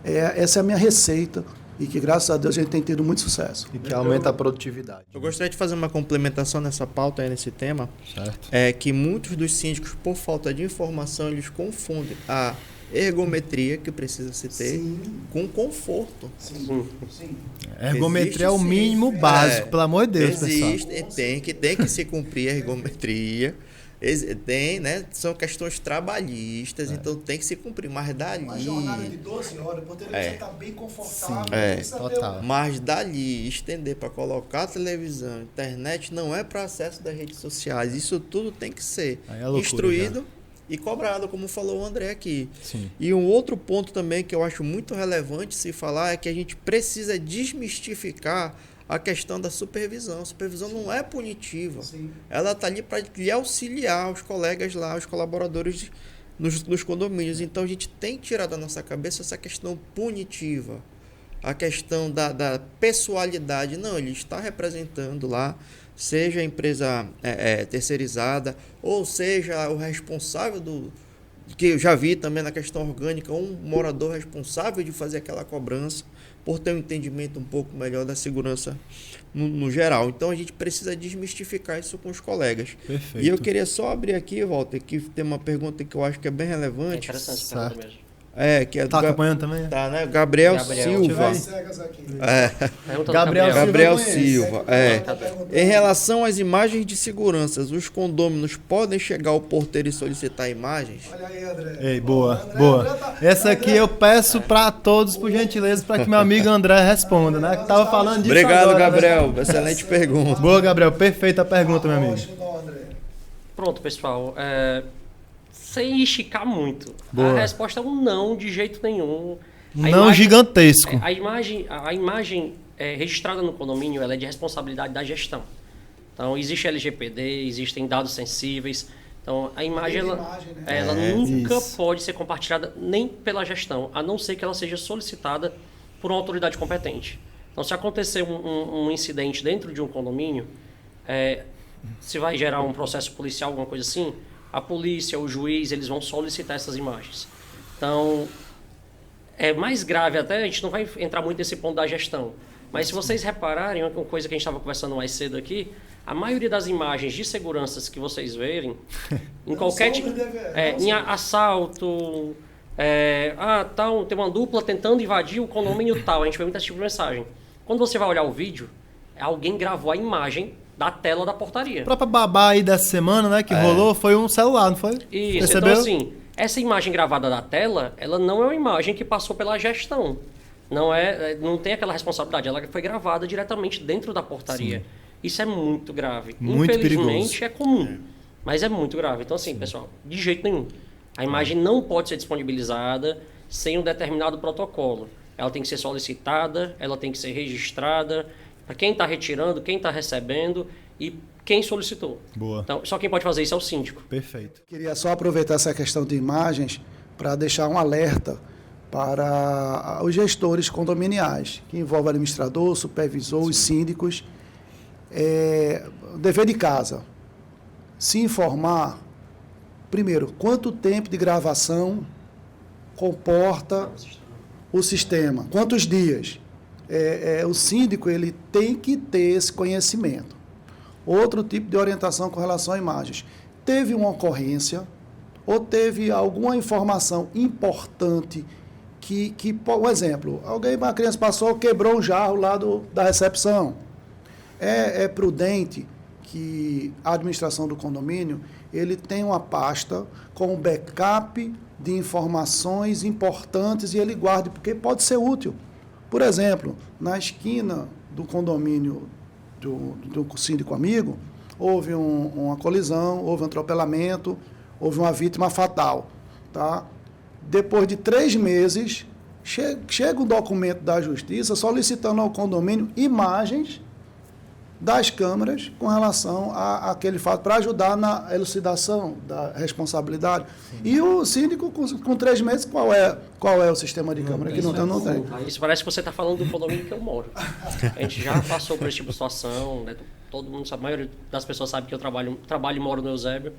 essa é a minha receita. E que, graças a Deus, a gente tem tido muito sucesso. E que aumenta a produtividade. Eu gostaria de fazer uma complementação nessa pauta, nesse tema. Certo. É que muitos dos síndicos, por falta de informação, eles confundem a ergometria que precisa se ter com conforto. Sim. Ergometria Existe, é o mínimo básico, pelo amor de Deus, pessoal. Tem que se cumprir a ergometria, Tem, né? São questões trabalhistas, então tem que se cumprir. Mas dali... Uma jornada de 12 horas, poderia você estar bem confortável. Total. Mas dali, estender para colocar a televisão, internet, não é para acesso das redes sociais. Isso tudo tem que ser instruído e cobrado, como falou o André aqui. Sim. E um outro ponto também que eu acho muito relevante se falar é que a gente precisa desmistificar a questão da supervisão. A supervisão não é punitiva. Sim. Ela está ali para lhe auxiliar os colegas lá, os colaboradores nos condomínios. Então a gente tem que tirar da nossa cabeça essa questão punitiva. A questão da pessoalidade. Não, ele está representando lá, seja a empresa terceirizada, ou seja o responsável que eu já vi também na questão orgânica, um morador responsável de fazer aquela cobrança, por ter um entendimento um pouco melhor da segurança no geral. Então a gente precisa desmistificar isso com os colegas. Perfeito. E eu queria só abrir aqui, Walter, que tem uma pergunta que eu acho que é bem É relevante. interessante essa pergunta mesmo. Que é Tá acompanhando também? Tá, né? Gabriel Deixa Silva. eu ver. Gabriel Gabriel Silva. Em relação às imagens de segurança, os condôminos podem chegar ao porteiro e solicitar imagens? Olha aí, André. Ei, boa, André, boa. André tá- Essa aqui eu peço para todos, por gentileza, para que meu amigo André responda, né? Que tava falando disso Obrigado, agora, Gabriel. Né? Excelente pergunta. Boa, Gabriel. Perfeita a pergunta, meu amigo. André. Pronto, pessoal. Sem esticar muito. Boa. A resposta é um não, de jeito nenhum. Não gigantesco. A imagem registrada no condomínio, ela é de responsabilidade da gestão. Então, existe LGPD, existem dados sensíveis. Então, a imagem, ela nunca pode ser compartilhada nem pela gestão, a não ser que ela seja solicitada por uma autoridade competente. Então, se acontecer um incidente dentro de um condomínio, se vai gerar um processo policial, alguma coisa assim, a polícia, o juiz, eles vão solicitar essas imagens. Então, é mais grave até, a gente não vai entrar muito nesse ponto da gestão. Mas se vocês repararem, uma coisa que a gente estava conversando mais cedo aqui, a maioria das imagens de seguranças que vocês verem, em qualquer tipo... em assalto, tem uma dupla tentando invadir o condomínio tal, a gente vê muito esse tipo de mensagem. Quando você vai olhar o vídeo, alguém gravou a imagem da tela da portaria. A própria babá aí dessa semana, né, que rolou, foi um celular, não foi? Isso, percebeu? então assim, essa imagem gravada da tela, ela não é uma imagem que passou pela gestão. Não tem aquela responsabilidade, ela foi gravada diretamente dentro da portaria. Sim. Isso é muito grave. Muito Infelizmente perigoso. É comum, mas é muito grave. Então assim, pessoal, de jeito nenhum. A imagem não pode ser disponibilizada sem um determinado protocolo. Ela tem que ser solicitada, ela tem que ser registrada, para quem está retirando, quem está recebendo e quem solicitou. Boa. Então, só quem pode fazer isso é o síndico. Perfeito. Queria só aproveitar essa questão de imagens para deixar um alerta para os gestores condominiais, que envolve administrador, supervisor, os síndicos. Dever de casa. Se informar, primeiro, quanto tempo de gravação comporta o sistema, quantos dias. O síndico ele tem que ter esse conhecimento. Outro tipo de orientação com relação a imagens. Teve uma ocorrência ou teve alguma informação importante por exemplo, uma criança passou, quebrou um jarro lá da recepção. É prudente que a administração do condomínio ele tenha uma pasta com um backup de informações importantes e ele guarde, porque pode ser útil. Por exemplo, na esquina do condomínio do síndico amigo, houve uma colisão, houve um atropelamento, houve uma vítima fatal. Tá? Depois de 3 meses, chega um documento da Justiça solicitando ao condomínio imagens das câmeras com relação àquele fato, para ajudar na elucidação da responsabilidade. Sim. E o síndico, com 3 meses, qual é o sistema de câmera? Que não tem. Isso parece que você está falando do condomínio que eu moro. A gente já passou por esse tipo de situação, né? Todo mundo sabe, a maioria das pessoas sabe que eu trabalho e moro no Eusébio.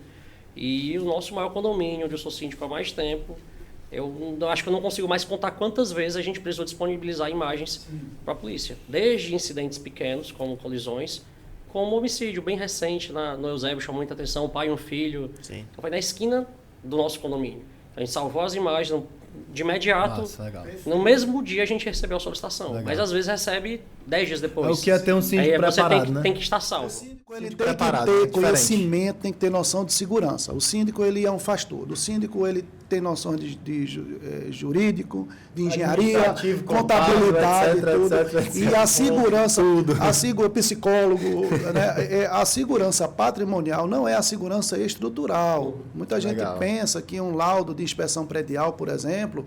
E o nosso maior condomínio, onde eu sou síndico há mais tempo, eu acho que eu não consigo mais contar quantas vezes a gente precisou disponibilizar imagens para a polícia. Desde incidentes pequenos, como colisões, como homicídio bem recente no Eusébio, chamou muita atenção, um pai e um filho. Sim. Então foi na esquina do nosso condomínio. Então, a gente salvou as imagens de imediato. Nossa, legal. No mesmo dia a gente recebeu a solicitação. Legal. Mas às vezes recebe 10 dias depois. É o que é ter um síndico Aí você preparado, né? tem que estar salvo. O síndico ele Síndico tem que preparado, ter diferente. conhecimento, tem que ter noção de segurança. O síndico ele faz tudo. O síndico ele tem noção de jurídico, de engenharia, Administrativo, contabilidade, contábil, tudo. etc, etc. E a segurança, psicólogo, né? A segurança patrimonial não é a segurança estrutural. Muita gente Legal. pensa que um laudo de inspeção predial, por exemplo,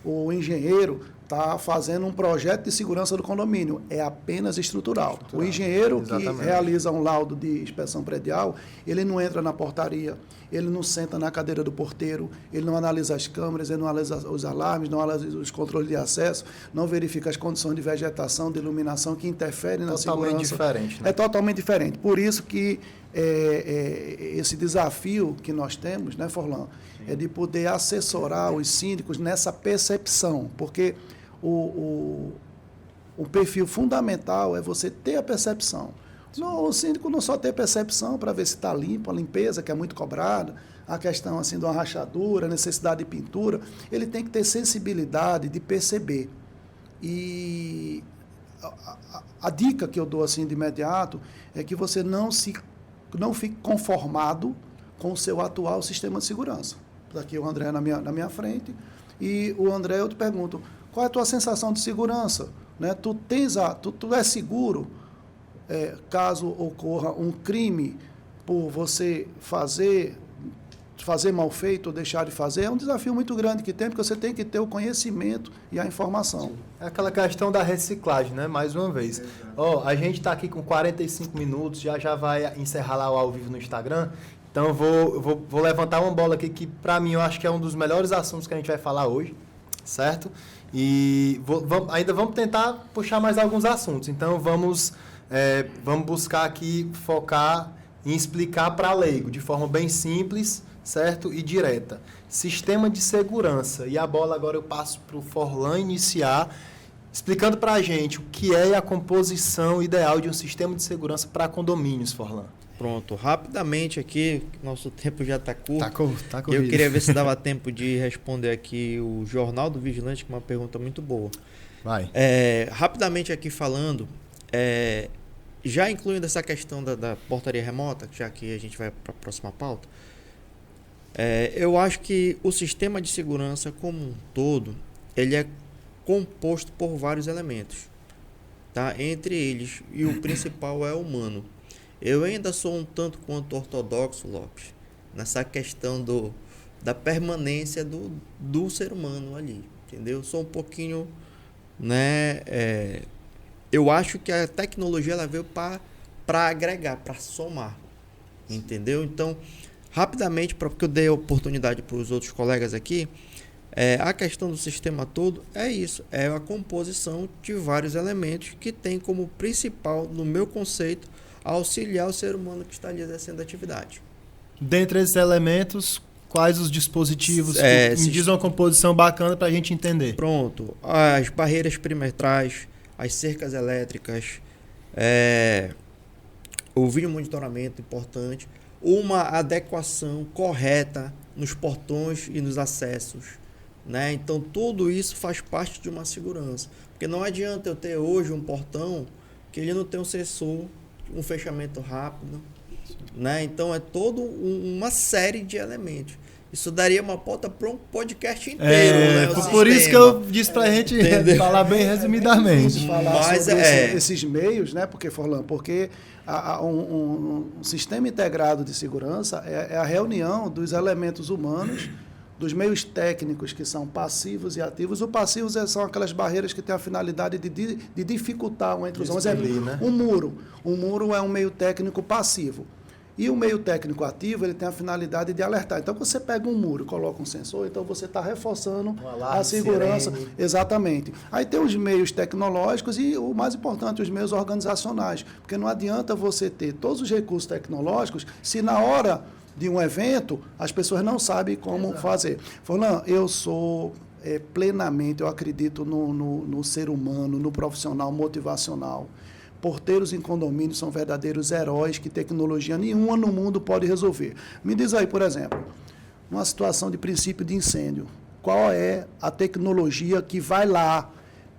o engenheiro está fazendo um projeto de segurança do condomínio. É apenas estrutural. O engenheiro Exatamente. que realiza um laudo de inspeção predial, ele não entra na portaria, ele não senta na cadeira do porteiro, ele não analisa as câmeras, ele não analisa os alarmes, não analisa os controles de acesso, não verifica as condições de vegetação, de iluminação que interferem na Totalmente segurança. diferente, né? É totalmente diferente. Por isso que esse desafio que nós temos, né, Forlan, é de poder assessorar os síndicos nessa percepção, porque o perfil fundamental é você ter a percepção. Não, o síndico não só ter percepção para ver se está limpo, a limpeza, que é muito cobrada, a questão assim, de uma rachadura, a necessidade de pintura, ele tem que ter sensibilidade de perceber. E a dica que eu dou assim de imediato é que você não fique conformado com o seu atual sistema de segurança. Aqui o André na minha frente, e o André, eu te pergunto, qual é a tua sensação de segurança? Né? Tu é seguro caso ocorra um crime por você fazer mal feito ou deixar de fazer? É um desafio muito grande que tem, porque você tem que ter o conhecimento e a informação. É aquela questão da reciclagem, né? Mais uma vez. A gente está aqui com 45 minutos, já vai encerrar lá o ao vivo no Instagram. Então, eu vou levantar uma bola aqui que, para mim, eu acho que é um dos melhores assuntos que a gente vai falar hoje, certo? E ainda vamos tentar puxar mais alguns assuntos. Então, vamos buscar aqui focar em explicar para leigo, de forma bem simples, certo? E direta. Sistema de segurança. E a bola agora eu passo para o Forlan iniciar, explicando para a gente o que é a composição ideal de um sistema de segurança para condomínios, Forlan. Pronto, rapidamente aqui, nosso tempo já está curto. Tá corrido. Eu queria ver se dava tempo de responder aqui o Jornal do Vigilante, que é uma pergunta muito boa. Vai. Rapidamente aqui falando, já incluindo essa questão da portaria remota, já que a gente vai para a próxima pauta, eu acho que o sistema de segurança como um todo, ele é composto por vários elementos, tá? Entre eles, e o principal é o humano. Eu ainda sou um tanto quanto ortodoxo, Lopes, nessa questão da permanência do ser humano ali, entendeu? Sou um pouquinho, né? Eu acho que a tecnologia ela veio para agregar, para somar, entendeu? Então, rapidamente, porque eu dei a oportunidade para os outros colegas aqui, a questão do sistema todo é isso, é a composição de vários elementos que tem como principal, no meu conceito, auxiliar o ser humano que está ali exercendo a atividade. Dentre esses elementos, quais os dispositivos? Me diz uma composição bacana para a gente entender. Pronto. As barreiras perimetrais, as cercas elétricas, o vídeo monitoramento importante, uma adequação correta nos portões e nos acessos, né? Então, tudo isso faz parte de uma segurança. Porque não adianta eu ter hoje um portão que ele não tem um sensor, um fechamento rápido, né? Então é toda uma série de elementos. Isso daria uma pauta para um podcast inteiro, né? Por isso que eu disse para a gente falar bem resumidamente. Falar sobre esses meios, né? Porque um sistema integrado de segurança é a reunião dos elementos humanos, dos meios técnicos que são passivos e ativos. Os passivos são aquelas barreiras que têm a finalidade de dificultar uma intrusão. Por exemplo, né? Um muro é um meio técnico passivo. E o meio técnico ativo, ele tem a finalidade de alertar. Então, quando você pega um muro e coloca um sensor, então você está reforçando a segurança. Sirene. Exatamente. Aí tem os meios tecnológicos e, o mais importante, os meios organizacionais. Porque não adianta você ter todos os recursos tecnológicos se na hora de um evento as pessoas não sabem como fazer. Forlan, eu sou plenamente, eu acredito no ser humano, no profissional motivacional. Porteiros em condomínio são verdadeiros heróis que tecnologia nenhuma no mundo pode resolver. Me diz aí, por exemplo, numa situação de princípio de incêndio, qual é a tecnologia que vai lá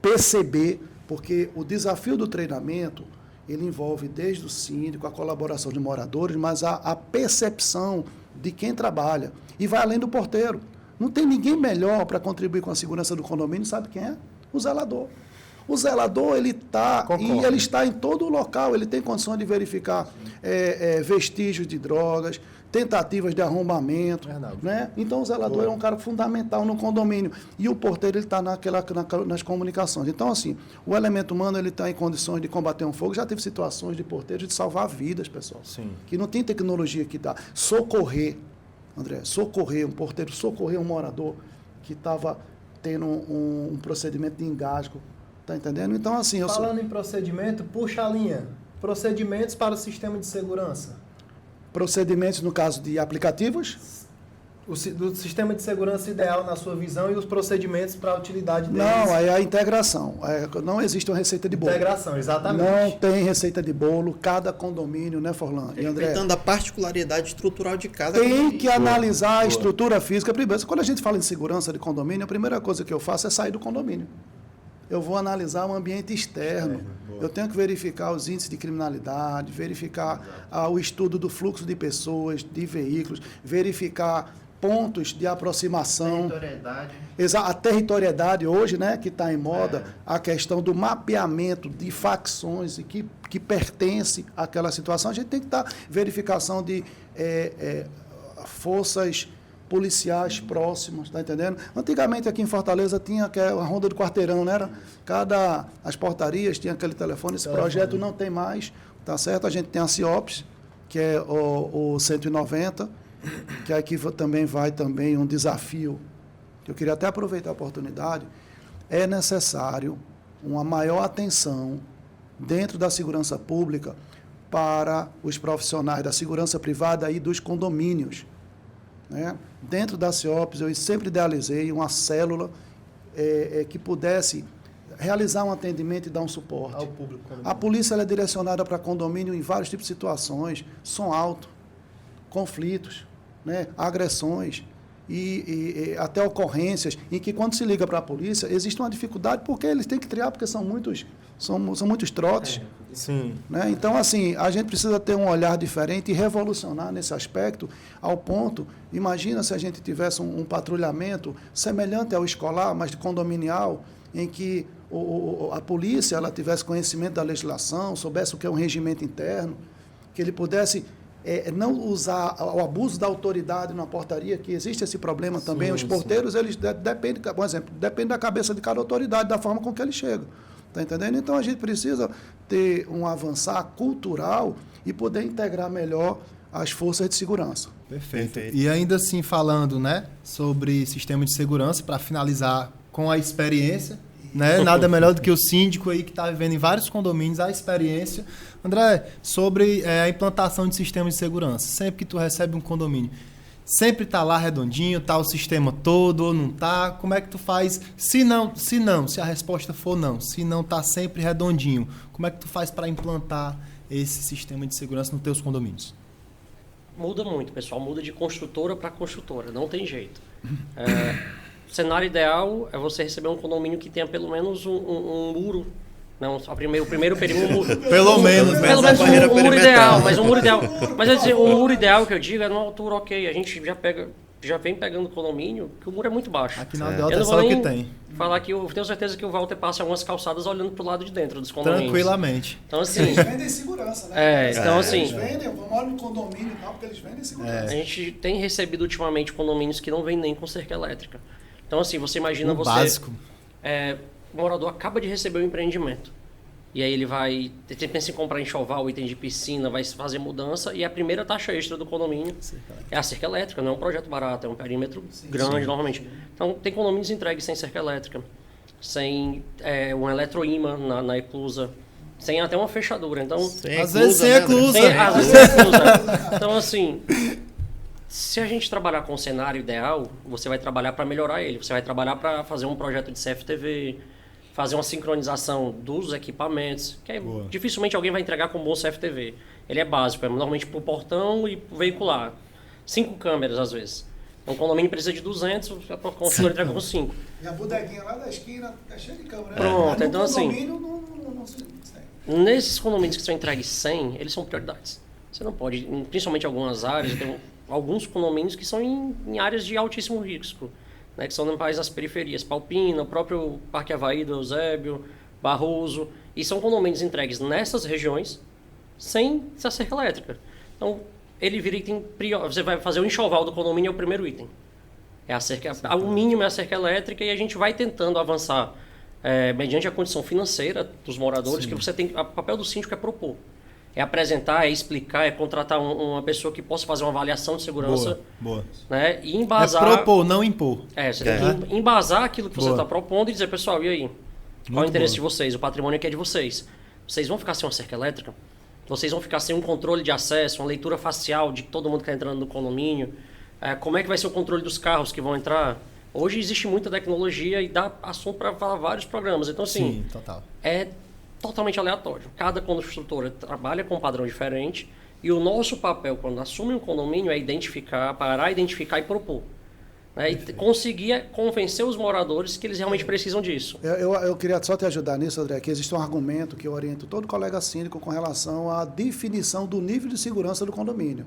perceber Porque o desafio do treinamento, ele envolve desde o síndico, a colaboração de moradores, mas a percepção de quem trabalha. E vai além do porteiro. Não tem ninguém melhor para contribuir com a segurança do condomínio, sabe quem é? O zelador. O zelador, ele está em todo o local, ele tem condição de verificar vestígios de drogas, tentativas de arrombamento. Né? Então, o zelador é um cara fundamental no condomínio. E o porteiro está nas comunicações. Então, assim, o elemento humano está em condições de combater um fogo. Já teve situações de porteiros de salvar vidas, pessoal. Sim. Que não tem tecnologia que dá. Socorrer, André, um porteiro socorrer um morador que estava tendo um procedimento de engasgo. Está entendendo? Então, assim... Falando em procedimento, puxa a linha. Procedimentos para o sistema de segurança. Procedimentos, no caso de aplicativos? Do sistema de segurança ideal na sua visão e os procedimentos para a utilidade deles. Não, é a integração. Não existe uma receita de bolo. Integração, exatamente. Não tem receita de bolo. Cada condomínio, né, Forlan? Respeitando a particularidade estrutural de cada Tem condomínio. que analisar a estrutura física. Primeiro, quando a gente fala em segurança de condomínio, a primeira coisa que eu faço é sair do condomínio. Eu vou analisar o ambiente externo. Eu tenho que verificar os índices de criminalidade, verificar o estudo do fluxo de pessoas, de veículos, verificar pontos de aproximação. A territorialidade hoje, né, que está em moda, a questão do mapeamento de facções que pertence àquela situação. A gente tem que estar verificação de forças policiais próximos, tá entendendo? Antigamente aqui em Fortaleza tinha a ronda do quarteirão, né? As portarias tinha aquele telefone, esse projeto não tem mais, tá certo? A gente tem a CIOPS, que é o 190, que aqui também vai um desafio, que eu queria até aproveitar a oportunidade, é necessário uma maior atenção dentro da segurança pública para os profissionais da segurança privada e dos condomínios. Né? Dentro da CIOPS, eu sempre idealizei uma célula que pudesse realizar um atendimento e dar um suporte. Ao público. A polícia ela é direcionada para condomínio em vários tipos de situações, som alto, conflitos, né? Agressões e até ocorrências em que, quando se liga para a polícia, existe uma dificuldade porque eles têm que triar, porque são muitos trotes. Sim. Né? Então, assim, a gente precisa ter um olhar diferente e revolucionar nesse aspecto ao ponto, imagina se a gente tivesse um patrulhamento semelhante ao escolar, mas de condominial, em que a polícia ela tivesse conhecimento da legislação, soubesse o que é um regimento interno, que ele pudesse não usar o abuso da autoridade na portaria, que existe esse problema também. Os porteiros, eles dependem, por exemplo, depende da cabeça de cada autoridade, da forma com que ele chega. Está entendendo? Então, a gente precisa ter um avançar cultural e poder integrar melhor as forças de segurança. Perfeito. E ainda assim, falando, né, sobre sistema de segurança, para finalizar com a experiência, né, nada melhor do que o síndico aí que está vivendo em vários condomínios, a experiência. André, sobre a implantação de sistema de segurança. Sempre que tu recebe um condomínio, sempre está lá redondinho, está o sistema todo ou não está? Como é que tu faz? Se a resposta for não, se não está sempre redondinho, como é que tu faz para implantar esse sistema de segurança nos teus condomínios? Muda muito, pessoal. Muda de construtora para construtora, não tem jeito. O cenário ideal é você receber um condomínio que tenha pelo menos um muro. Não, o primeiro perímetro. Pelo menos um muro ideal, mas um muro ideal. Mas eu dizer, o muro ideal que eu digo é numa altura ok. A gente já vem pegando condomínio que o muro é muito baixo. Aqui na Delta é só o que tem. Falar que eu tenho certeza que o Walter passa algumas calçadas olhando pro lado de dentro dos condomínios. Tranquilamente. Então, assim, eles vendem segurança, né? Então, assim, eles vendem, eu moro no condomínio e tal, porque eles vendem segurança. A gente tem recebido ultimamente condomínios que não vêm nem com cerca elétrica. Então, assim, você imagina básico. O morador acaba de receber um empreendimento. E aí ele pensa em comprar enxoval, item de piscina, vai fazer mudança, e a primeira taxa extra do condomínio é a cerca elétrica. Não é um projeto barato, é um perímetro grande normalmente. Então, tem condomínios entregues sem cerca elétrica, sem um eletroímã na eclusa, sem até uma fechadura. Então, às vezes sem eclusa. Então, assim, se a gente trabalhar com o cenário ideal, você vai trabalhar para melhorar ele. Você vai trabalhar para fazer um projeto de CFTV, fazer uma sincronização dos equipamentos, que dificilmente alguém vai entregar com um bom CFTV. Ele é básico, é normalmente para o portão e pro veicular. 5 câmeras, às vezes. Um condomínio precisa de 200, a construtora entrega com 5. E a bodeguinha lá da esquina tá cheia de câmera. Pronto, então assim... Não se tem. Nesses condomínios que são entregues 100, eles são prioridades. Você não pode, principalmente em algumas áreas, tem alguns condomínios que são em áreas de altíssimo risco, né, que são no país das periferias, Palpina, o próprio Parque Havaí do Eusébio, Barroso, e são condomínios entregues nessas regiões sem essa cerca elétrica. Então, ele vira item você vai fazer o enxoval do condomínio, é o primeiro item. É a cerca, o mínimo é a cerca elétrica e a gente vai tentando avançar mediante a condição financeira dos moradores, que você tem, o papel do síndico é propor. É apresentar, é explicar, é contratar uma pessoa que possa fazer uma avaliação de segurança. Boa. Né, e embasar... É propor, não impor. Você tem que embasar aquilo que você está propondo e dizer, pessoal, e aí? Qual é o interesse de vocês? O patrimônio aqui é de vocês. Vocês vão ficar sem uma cerca elétrica? Vocês vão ficar sem um controle de acesso, uma leitura facial de todo mundo que está entrando no condomínio? Como é que vai ser o controle dos carros que vão entrar? Hoje existe muita tecnologia e dá assunto para falar vários programas. Então, assim, sim, total. É totalmente aleatório. Cada construtora trabalha com um padrão diferente e o nosso papel, quando assume um condomínio, é identificar, parar, identificar e propor. Né? E conseguir convencer os moradores que eles realmente precisam disso. Eu queria só te ajudar nisso, André, que existe um argumento que eu oriento todo colega síndico com relação à definição do nível de segurança do condomínio.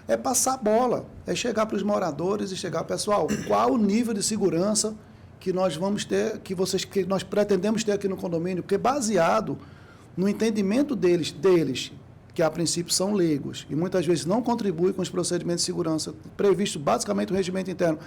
É passar a bola, é chegar para os moradores e chegar, pessoal, qual o nível de segurança que nós vamos ter, que nós pretendemos ter aqui no condomínio, porque baseado no entendimento deles, que a princípio são leigos e muitas vezes não contribuem com os procedimentos de segurança previsto basicamente no regimento interno.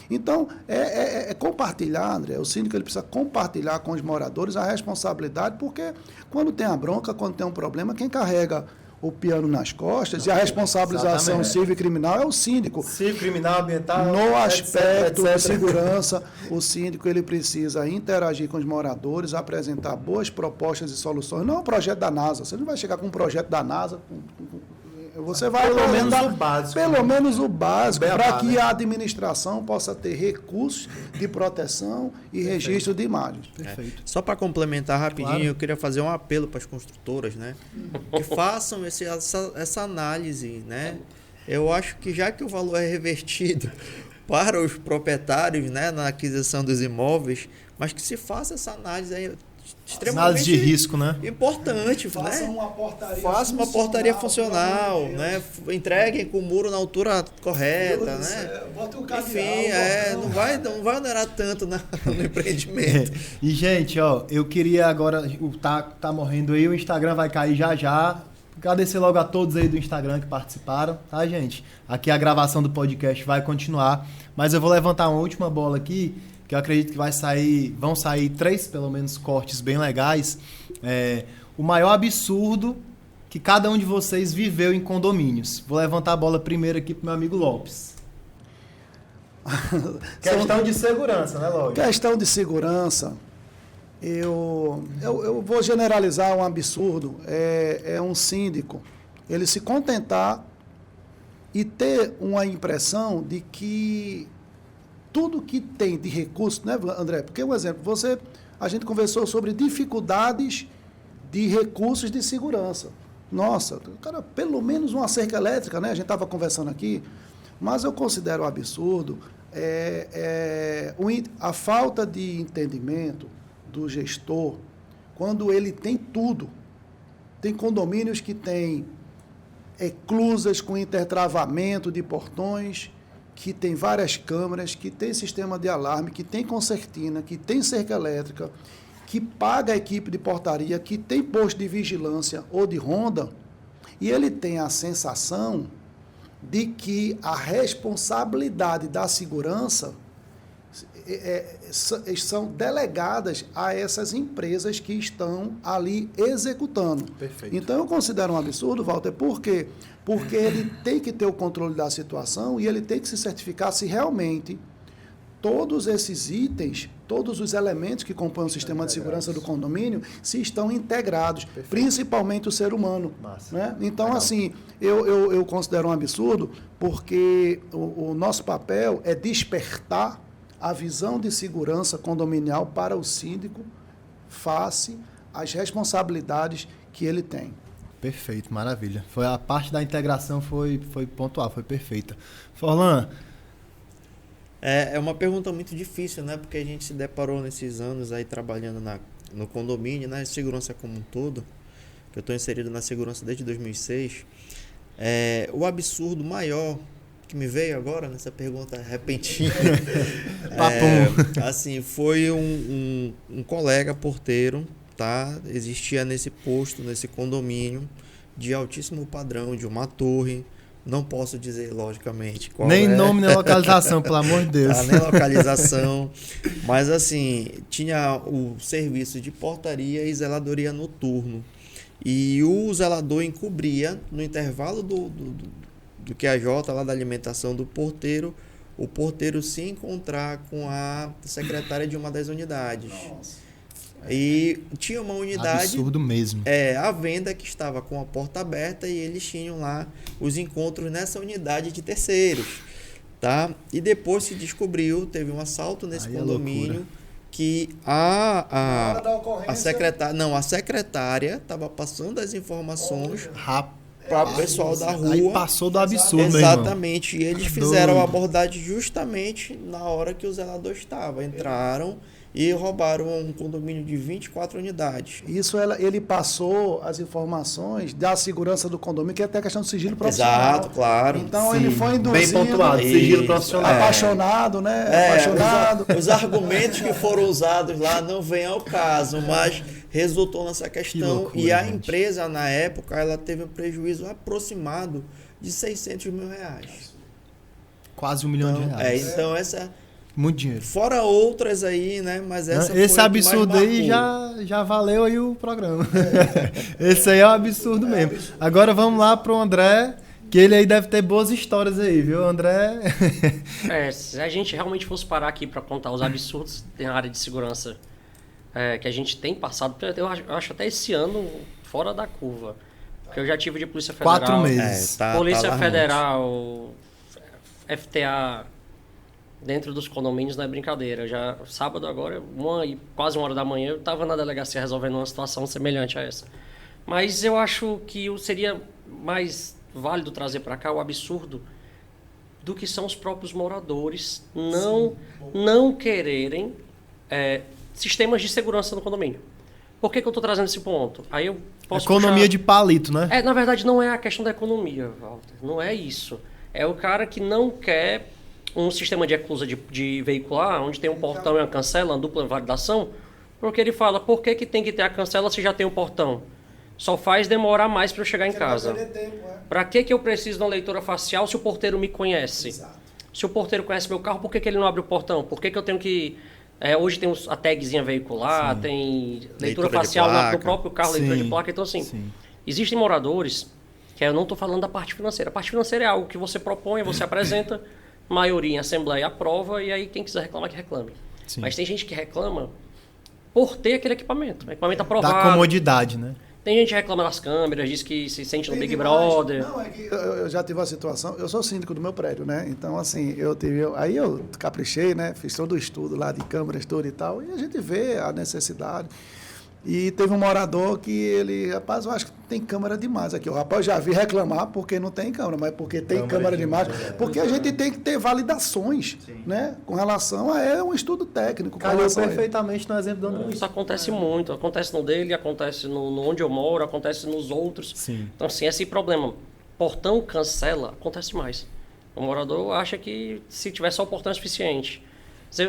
Então, é compartilhar, André, o síndico ele precisa compartilhar com os moradores a responsabilidade, porque quando tem a bronca, quando tem um problema, quem carrega o piano nas costas e a responsabilização civil e criminal é o síndico. Civil, criminal, ambiental... No aspecto de segurança, o síndico ele precisa interagir com os moradores, apresentar boas propostas e soluções. Não é um projeto da NASA. Você não vai chegar com um projeto da NASA... Você vai pelo menos o básico. Pelo menos o básico, para que né? a administração possa ter recursos de proteção e registro de imagens. Perfeito. Só para complementar rapidinho, Claro. eu queria fazer um apelo para as construtoras, né? Que façam essa análise, né? Eu acho que já que o valor é revertido para os proprietários, né, na aquisição dos imóveis, mas que se faça essa análise aí extremamente Análise de risco, né? importante, Faça né? uma portaria Faça uma portaria funcional, pelo amor de né? Deus. Entreguem com o muro na altura correta, né? Bota um Enfim, cadeado, não vai onerar tanto no empreendimento. E, gente, ó, eu queria agora... Tá morrendo aí, o Instagram vai cair já. Agradecer logo a todos aí do Instagram que participaram, tá, gente? Aqui a gravação do podcast vai continuar, mas eu vou levantar uma última bola aqui, que eu acredito que vão sair 3, pelo menos, cortes bem legais. O maior absurdo que cada um de vocês viveu em condomínios. Vou levantar a bola primeiro aqui pro meu amigo Lopes. Questão de segurança, né, Lopes? Questão de segurança, eu vou generalizar um absurdo. É um síndico ele se contentar e ter uma impressão de que tudo que tem de recurso, né, André? Porque, um exemplo, a gente conversou sobre dificuldades de recursos de segurança. Nossa, cara, pelo menos uma cerca elétrica, né? A gente estava conversando aqui, mas eu considero um absurdo a falta de entendimento do gestor quando ele tem tudo. Tem condomínios que têm eclusas com intertravamento de portões, que tem várias câmeras, que tem sistema de alarme, que tem concertina, que tem cerca elétrica, que paga a equipe de portaria, que tem posto de vigilância ou de ronda, e ele tem a sensação de que a responsabilidade da segurança são delegadas a essas empresas que estão ali executando. Perfeito. Então, eu considero um absurdo, Walter, por quê? Porque ele tem que ter o controle da situação e ele tem que se certificar se realmente todos esses itens, todos os elementos que compõem o sistema de segurança do condomínio, se estão integrados, principalmente o ser humano. Né? Então, assim, eu considero um absurdo porque o nosso papel é despertar a visão de segurança condominial para o síndico face às responsabilidades que ele tem. Perfeito, maravilha. A parte da integração foi pontual, foi perfeita. Forlan, É uma pergunta muito difícil, né? Porque a gente se deparou nesses anos aí trabalhando no condomínio, na segurança como um todo, que eu estou inserido na segurança desde 2006. O absurdo maior que me veio agora nessa pergunta repentina, assim, foi um colega porteiro, tá? Existia nesse posto, nesse condomínio, de altíssimo padrão, de uma torre. Não posso dizer, logicamente, qual nem nome, nem localização, pelo amor de Deus. Tá, nem localização. Mas, assim, tinha o serviço de portaria e zeladoria noturno. E o zelador encobria, no intervalo do QAJ, lá da alimentação do porteiro, o porteiro se encontrar com a secretária de uma das unidades. Nossa. E tinha uma unidade Absurdo mesmo. à venda que estava com a porta aberta e eles tinham lá os encontros nessa unidade de terceiros, tá? E depois se descobriu, teve um assalto nesse condomínio que a secretária estava passando as informações para o pessoal da rua. Aí passou do absurdo, exatamente. E eles fizeram doido. a abordagem justamente na hora que o zelador estava. Entraram e roubaram um condomínio de 24 unidades. Isso ele passou as informações da segurança do condomínio, que é até questão do sigilo profissional. Exato, claro. Então Sim, ele foi induzido, bem pontuado, sigilo profissional. apaixonado, né? Apaixonado. Os argumentos que foram usados lá não vêm ao caso, mas resultou nessa questão. loucura, E a gente. empresa, na época, ela teve um prejuízo aproximado de 600 mil reais. Quase R$1 milhão. Então essa... Muito dinheiro. Fora outras aí, né? Mas essa Esse foi absurdo a que aí mais marcou. já valeu aí o programa. Esse aí é um absurdo mesmo. Agora vamos lá pro André, que ele aí deve ter boas histórias aí, viu, André? Se a gente realmente fosse parar aqui para contar os absurdos na área de segurança que a gente tem passado, eu acho até esse ano fora da curva. Porque eu já tive de Polícia Federal. 4 meses. Polícia lá Federal, FTA, dentro dos condomínios não é brincadeira. Já sábado agora, quase 1 hora da manhã, eu estava na delegacia resolvendo uma situação semelhante a essa. Mas eu acho que seria mais válido trazer para cá o absurdo do que são os próprios moradores não quererem sistemas de segurança no condomínio. Por que eu estou trazendo esse ponto? Aí eu posso Economia de palito, né? Na verdade, não é a questão da economia, Walter. Não é isso. É o cara que não quer um sistema de eclusa de veicular, onde tem um portão e uma cancela, uma dupla validação, porque ele fala, por que tem que ter a cancela se já tem um portão? Só faz demorar mais para eu chegar em casa. Para que eu preciso de uma leitura facial se o porteiro me conhece? Exato. Se o porteiro conhece meu carro, por que ele não abre o portão? Por que eu tenho que... hoje tem a tagzinha veicular, Sim. tem leitura Leitura de facial placa. no próprio carro, leitura Sim, de placa. Então, assim, sim. existem moradores que eu não estou falando da parte financeira. A parte financeira é algo que você propõe, você apresenta, maioria em assembleia aprova, e aí quem quiser reclamar, que reclame. Sim. Mas tem gente que reclama por ter aquele equipamento. Equipamento aprovado. Da comodidade, né? Tem gente que reclama das câmeras, diz que se sente no Tem Big demais. Brother. Não, é que eu já tive uma situação, eu sou síndico do meu prédio, né? Então, assim, aí eu caprichei, né? Fiz todo o estudo lá de câmeras, tudo e tal, e a gente vê a necessidade. E teve um morador que ele, rapaz, eu acho que tem câmera demais aqui. O rapaz já vi reclamar porque não tem câmera, mas porque tem câmera demais. Porque a gente tem que ter validações, né? Com relação a um estudo técnico. com Caiu relação a perfeitamente no exemplo do André. Isso acontece muito. Acontece no dele, acontece no onde eu moro, acontece nos outros. Sim. Então, assim, esse problema, portão cancela, acontece mais. O morador acha que se tiver só o portão é suficiente.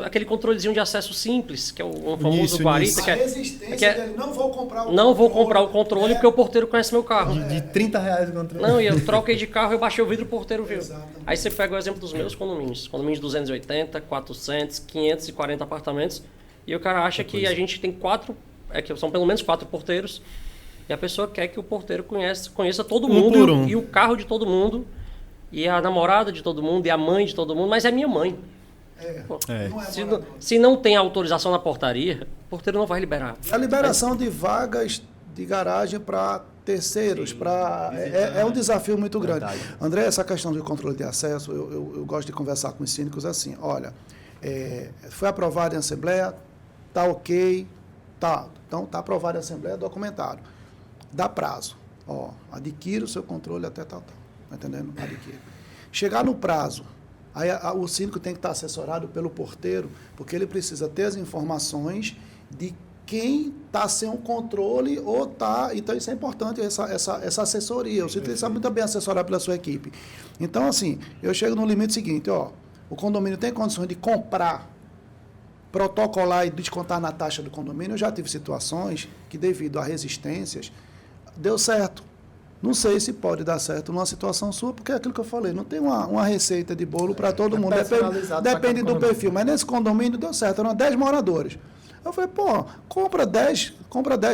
Aquele controlezinho de acesso simples, que é o famoso guarita, que A é... resistência dele, não vou comprar o Não vou comprar o controle porque o porteiro conhece meu carro. De R$30 o controle. Não, e eu troquei de carro, eu baixei o vidro e o porteiro viu. Exatamente. Aí você pega o exemplo dos meus condomínios. Condomínios de 280, 400, 540 apartamentos. E o cara acha que a gente tem que são pelo menos 4 porteiros. E a pessoa quer que o porteiro conheça todo mundo. por um. E o carro de todo mundo. E a namorada de todo mundo. E a mãe de todo mundo. Mas é minha mãe. Pô, Não é se não tem autorização na portaria, o porteiro não vai liberar. A liberação de vagas de garagem para terceiros, é um desafio muito grande. Verdade. André, essa questão do controle de acesso, eu gosto de conversar com os síndicos assim, olha, foi aprovado em assembleia, tá ok, então tá aprovado em assembleia, documentado. Dá prazo, adquira o seu controle até tal, tá entendendo? Adquira. Chegar no prazo, Aí o síndico tem que estar assessorado pelo porteiro, porque ele precisa ter as informações de quem está sem o controle ou está... Então, isso é importante, essa assessoria. O síndico sabe muito bem assessorar pela sua equipe. Então, assim, eu chego no limite seguinte, ó, o condomínio tem condições de comprar, protocolar e descontar na taxa do condomínio. Eu já tive situações que, devido a resistências, deu certo. Não sei se pode dar certo numa situação sua, porque é aquilo que eu falei, não tem uma receita de bolo para todo mundo, depende do perfil. Mas nesse condomínio deu certo, eram 10 moradores. Eu falei, pô, compra 10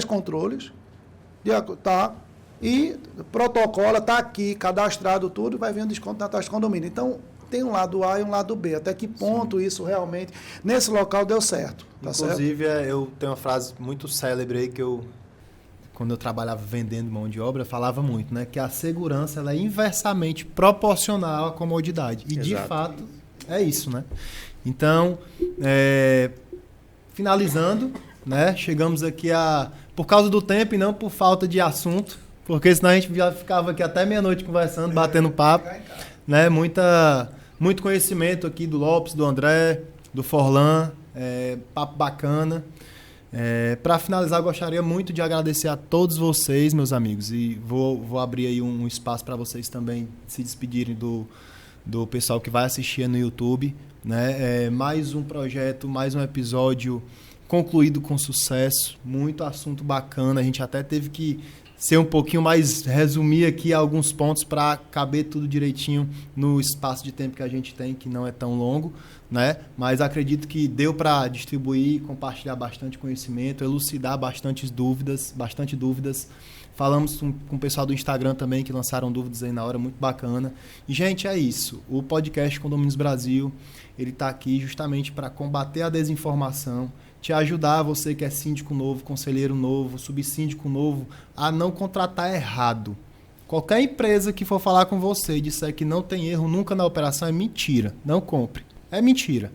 controles, tá, e protocola, tá aqui, cadastrado tudo, vai vir um desconto na taxa de condomínio. Então, tem um lado A e um lado B. Até que ponto isso realmente, nesse local, deu certo. Tá Inclusive, certo? Eu tenho uma frase muito célebre aí que quando eu trabalhava vendendo mão de obra, falava muito, né? Que a segurança ela é inversamente proporcional à comodidade. E, de fato, é isso, né? Então, finalizando, né? Chegamos aqui por causa do tempo e não por falta de assunto, porque senão a gente já ficava aqui até meia-noite conversando, batendo papo, né? Muito conhecimento aqui do Lopes, do André, do Forlan, papo bacana. Para finalizar, eu gostaria muito de agradecer a todos vocês, meus amigos, e vou abrir aí um espaço para vocês também se despedirem do pessoal que vai assistir no YouTube, né? Mais um projeto, mais um episódio concluído com sucesso, muito assunto bacana, a gente até teve que ser um pouquinho mais, resumir aqui alguns pontos para caber tudo direitinho no espaço de tempo que a gente tem, que não é tão longo, né? Mas acredito que deu para distribuir, compartilhar bastante conhecimento, elucidar bastante dúvidas. Falamos com o pessoal do Instagram também, que lançaram dúvidas aí na hora, muito bacana. E, gente, é isso. O podcast Condomínios Brasil, ele está aqui justamente para combater a desinformação, te ajudar, você que é síndico novo, conselheiro novo, subsíndico novo, a não contratar errado. Qualquer empresa que for falar com você e disser que não tem erro nunca na operação é mentira. Não compre. É mentira.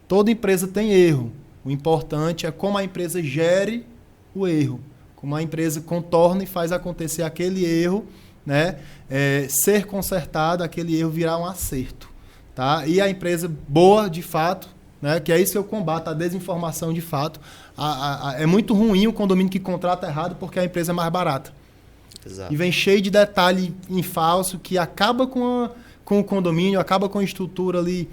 Toda empresa tem erro. O importante é como a empresa gere o erro. Como a empresa contorna e faz acontecer aquele erro, né? Ser consertado, aquele erro virar um acerto. Tá? E a empresa boa, de fato, né? Que é isso que eu combato, a desinformação de fato. É muito ruim o condomínio que contrata errado porque a empresa é mais barata. Exato. E vem cheio de detalhe em falso que acaba com o condomínio, acaba com a estrutura ali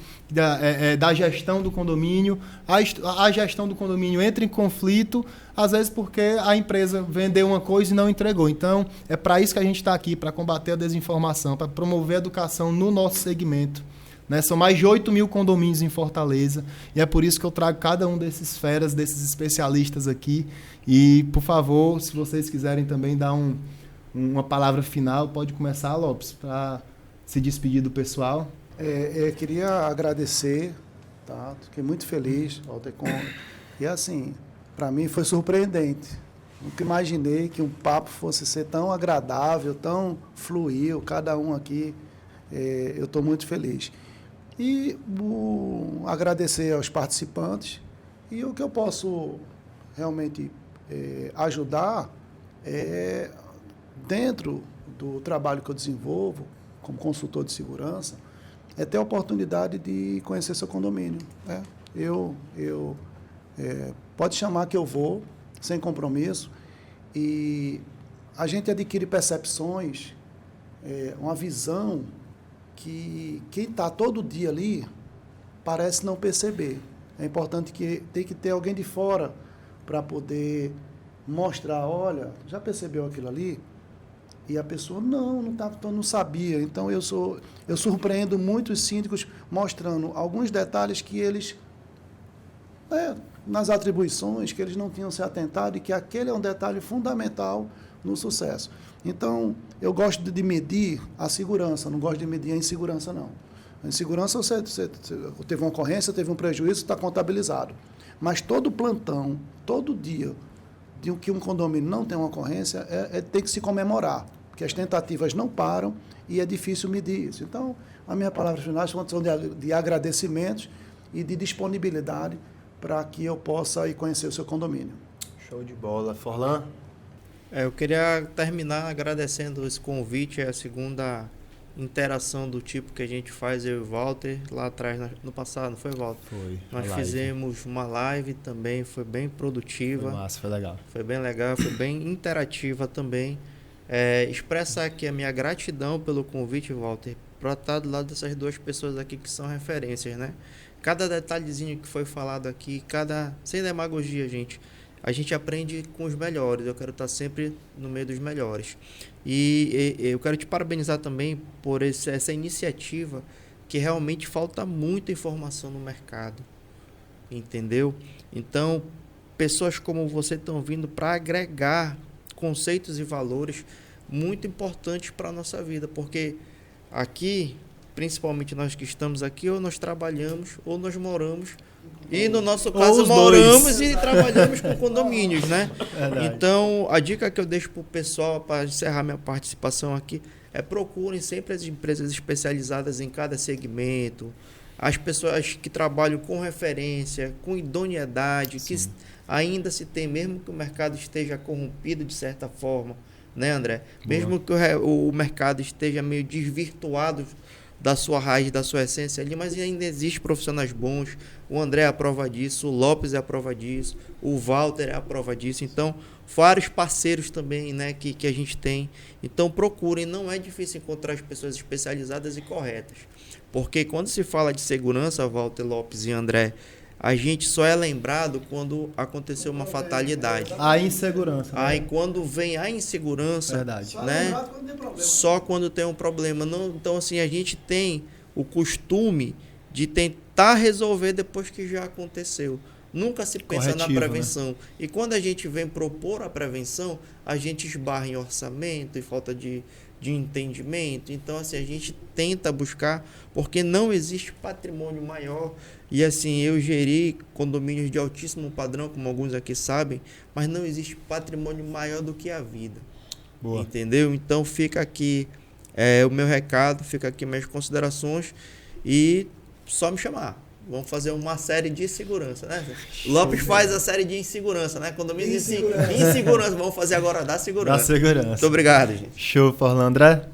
da gestão do condomínio. A gestão do condomínio entra em conflito, às vezes porque a empresa vendeu uma coisa e não entregou. Então, é para isso que a gente está aqui, para combater a desinformação, para promover a educação no nosso segmento. Né? São mais de 8 mil condomínios em Fortaleza e é por isso que eu trago cada um desses feras, desses especialistas aqui. E, por favor, se vocês quiserem também dar uma palavra final, pode começar, Lopes, para se despedir do pessoal. Eu queria agradecer, tá? Fiquei muito feliz. E assim, para mim foi surpreendente. Nunca imaginei que um papo fosse ser tão agradável, tão fluir, cada um aqui. Eu estou muito feliz. E agradecer aos participantes. E o que eu posso realmente ajudar dentro do trabalho que eu desenvolvo como consultor de segurança, é ter a oportunidade de conhecer seu condomínio. Né? Pode chamar que eu vou, sem compromisso, e a gente adquire percepções, uma visão que quem está todo dia ali parece não perceber. É importante que tem que ter alguém de fora para poder mostrar, olha, já percebeu aquilo ali? E a pessoa, não sabia. Então, eu surpreendo muitos síndicos mostrando alguns detalhes que eles, nas atribuições, que eles não tinham se atentado e que aquele é um detalhe fundamental no sucesso. Então, eu gosto de medir a segurança, não gosto de medir a insegurança, não. A insegurança, você teve uma ocorrência, teve um prejuízo, está contabilizado. Mas todo plantão, todo dia, de que um condomínio não tem uma ocorrência, tem que se comemorar, porque as tentativas não param e é difícil medir isso. Então, a minha palavra final são de agradecimentos e de disponibilidade para que eu possa ir conhecer o seu condomínio. Show de bola. Forlan? Eu queria terminar agradecendo esse convite, é a segunda interação do tipo que a gente faz, eu e o Walter, lá atrás, no passado, não foi, Walter? Foi. Nós fizemos uma live também, foi bem produtiva. Foi massa, foi legal. Foi bem legal, foi bem interativa também. Expressar aqui a minha gratidão pelo convite, Walter, para estar do lado dessas duas pessoas aqui que são referências, né? Cada detalhezinho que foi falado aqui, sem demagogia, gente, a gente aprende com os melhores. Eu quero estar sempre no meio dos melhores. E eu quero te parabenizar também por essa iniciativa, que realmente falta muita informação no mercado, entendeu? Então, pessoas como você estão vindo para agregar conceitos e valores muito importantes para a nossa vida, porque aqui, principalmente nós que estamos aqui, ou nós trabalhamos ou nós moramos, e no nosso caso moramos e trabalhamos com condomínios, né? Verdade. Então, a dica que eu deixo para o pessoal, para encerrar minha participação aqui, procurem sempre as empresas especializadas em cada segmento, as pessoas que trabalham com referência, com idoneidade, sim, que ainda se tem, mesmo que o mercado esteja corrompido de certa forma, né, André? Boa. Mesmo que o mercado esteja meio desvirtuado da sua raiz, da sua essência ali, mas ainda existem profissionais bons. O André é a prova disso, o Lopes é a prova disso, o Walter é a prova disso. Então, vários parceiros também, né, que a gente tem. Então, procurem, não é difícil encontrar as pessoas especializadas e corretas. Porque quando se fala de segurança, Walter, Lopes e André, a gente só é lembrado quando aconteceu uma fatalidade. A insegurança. Aí quando vem a insegurança, verdade, né? Só quando tem um problema. Não, então, assim, a gente tem o costume de tentar resolver depois que já aconteceu. Nunca se pensa na prevenção. Né? E quando a gente vem propor a prevenção, a gente esbarra em orçamento e falta de entendimento. Então, assim, a gente tenta buscar, porque não existe patrimônio maior. E, assim, eu geri condomínios de altíssimo padrão, como alguns aqui sabem, mas não existe patrimônio maior do que a vida. Boa. Entendeu? Então, fica aqui o meu recado, fica aqui minhas considerações e só me chamar. Vamos fazer uma série de segurança, né? Lopes faz a série de insegurança, né? Condomínio de insegurança. Vamos fazer agora da segurança. Da segurança. Muito obrigado, gente. Show, Forlan. André?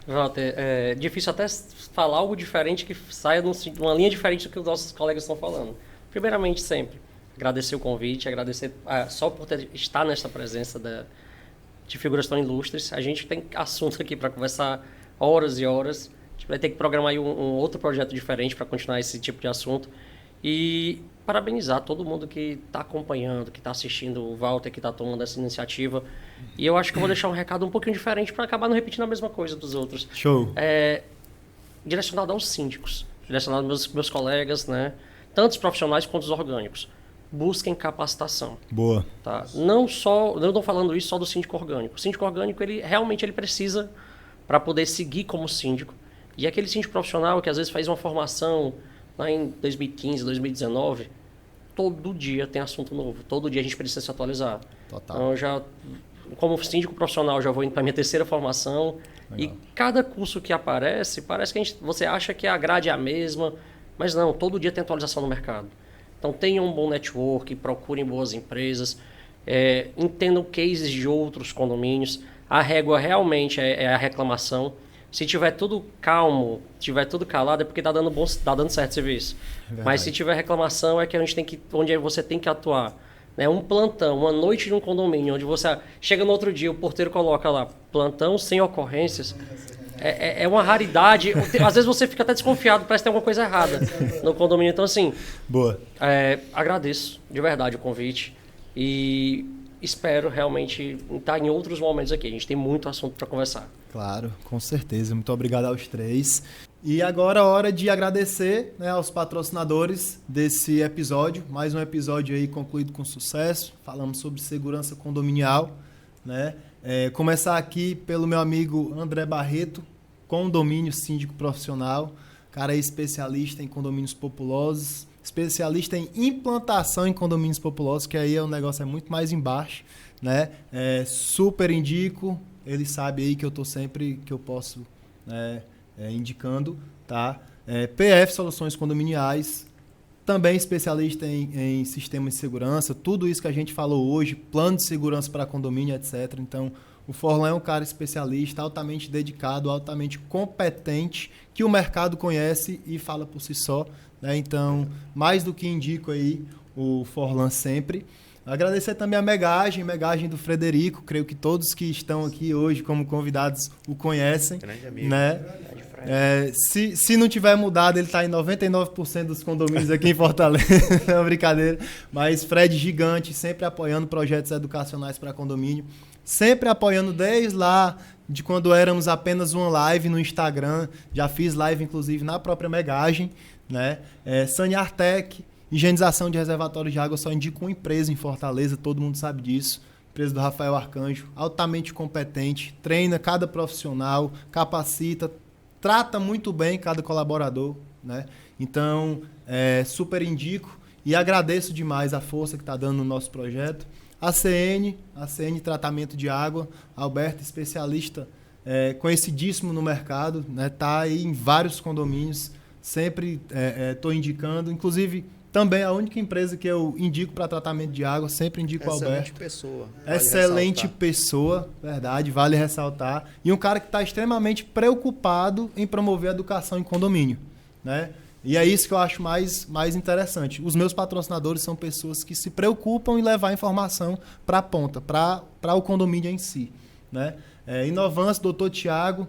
Walter, é difícil até falar algo diferente que saia de uma linha diferente do que os nossos colegas estão falando. Primeiramente, sempre, agradecer o convite, agradecer só por estar nessa presença de figuras tão ilustres. A gente tem assunto aqui para conversar horas e horas. A gente vai ter que programar aí um outro projeto diferente para continuar esse tipo de assunto. E parabenizar todo mundo que está acompanhando, que está assistindo, o Walter, que está tomando essa iniciativa. E eu acho que eu vou deixar um recado um pouquinho diferente para acabar não repetindo a mesma coisa dos outros. Show. Direcionado aos síndicos, direcionado aos meus colegas, né? Tanto os profissionais quanto os orgânicos. Busquem capacitação. Boa. Tá? Não estou falando isso só do síndico orgânico. O síndico orgânico, ele realmente precisa para poder seguir como síndico. E aquele síndico profissional que às vezes faz uma formação lá em 2015, 2019, todo dia tem assunto novo. Todo dia a gente precisa se atualizar. Total. Então, como síndico profissional, já vou indo para a minha terceira formação. Legal. E cada curso que aparece, parece que você acha que a grade é a mesma, mas não, todo dia tem atualização no mercado. Então tenham um bom network, procurem boas empresas, entendam cases de outros condomínios. A régua realmente é a reclamação. Se tiver tudo calmo, tiver tudo calado, é porque está dando certo serviço. Mas se tiver reclamação, é que onde você tem que atuar. Né? Um plantão, uma noite de um condomínio, onde você chega no outro dia, o porteiro coloca lá, plantão sem ocorrências, é uma raridade. Às vezes você fica até desconfiado, parece que tem alguma coisa errada no condomínio. Então, assim, boa. Agradeço de verdade o convite e espero realmente estar em outros momentos aqui. A gente tem muito assunto para conversar. Claro, com certeza. Muito obrigado aos três. E agora é hora de agradecer, né, aos patrocinadores desse episódio. Mais um episódio aí concluído com sucesso. Falamos sobre segurança condominial, né? Começar aqui pelo meu amigo André Barreto, condomínio síndico profissional. Cara é especialista em condomínios populosos, especialista em implantação em condomínios populosos, que aí o negócio é muito mais embaixo, né? Super indico. Ele sabe aí que eu estou sempre, que eu posso, indicando, tá? PF Soluções Condominiais, também especialista em sistemas de segurança, tudo isso que a gente falou hoje, plano de segurança para condomínio, etc. Então, O Forlan é um cara especialista, altamente dedicado, altamente competente, que o mercado conhece e fala por si só, né? Então, mais do que indico aí o Forlan sempre. Agradecer também a Megagem do Frederico, creio que todos que estão aqui hoje como convidados o conhecem. Grande amigo. Né? Se não tiver mudado, ele está em 99% dos condomínios aqui em Fortaleza, é uma brincadeira. Mas Fred gigante, sempre apoiando projetos educacionais para condomínio, sempre apoiando desde lá de quando éramos apenas uma live no Instagram, já fiz live inclusive na própria Megagem, né? Saniartec, higienização de reservatórios de água, eu só indico uma empresa em Fortaleza, todo mundo sabe disso. Empresa do Rafael Arcanjo, altamente competente, treina cada profissional, capacita, trata muito bem cada colaborador, né? Então, super indico e agradeço demais a força que está dando no nosso projeto. A CN Tratamento de Água, Alberto, especialista conhecidíssimo no mercado, né? Tá aí em vários condomínios, sempre estou indicando, inclusive também a única empresa que eu indico para tratamento de água, sempre indico o Alberto. Excelente pessoa, verdade, vale ressaltar. E um cara que está extremamente preocupado em promover a educação em condomínio, né? E é isso que eu acho mais interessante. Os meus patrocinadores são pessoas que se preocupam em levar a informação para a ponta, para o condomínio em si, né? Inovance, doutor Tiago,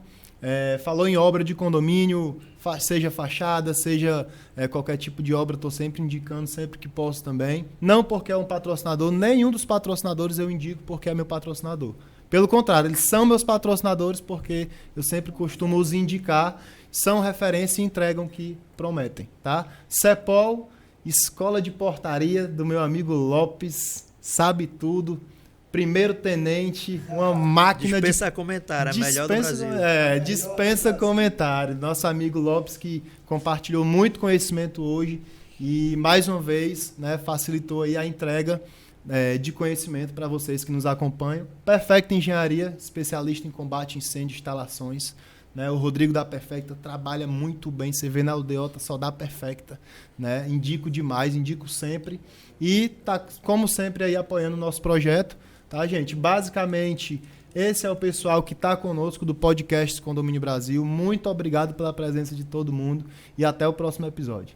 falou em obra de condomínio, seja fachada, seja qualquer tipo de obra, estou sempre indicando, sempre que posso também. Não porque é um patrocinador, nenhum dos patrocinadores eu indico porque é meu patrocinador. Pelo contrário, eles são meus patrocinadores porque eu sempre costumo os indicar, são referência e entregam o que prometem, tá? CEPOL, Escola de Portaria do meu amigo Lopes, sabe tudo. Primeiro tenente, uma máquina dispensa comentário, a melhor do Brasil. Dispensa comentário. Nosso amigo Lopes que compartilhou muito conhecimento hoje e mais uma vez, né, facilitou aí a entrega de conhecimento para vocês que nos acompanham. Perfecta Engenharia, especialista em combate a incêndio e instalações. Né? O Rodrigo da Perfecta trabalha muito bem. Você vê na aldeota, só dá Perfecta. Né? Indico demais, indico sempre. E tá, como sempre, aí apoiando o nosso projeto. Tá, gente? Basicamente, esse é o pessoal que está conosco do podcast Condomínio Brasil. Muito obrigado pela presença de todo mundo e até o próximo episódio.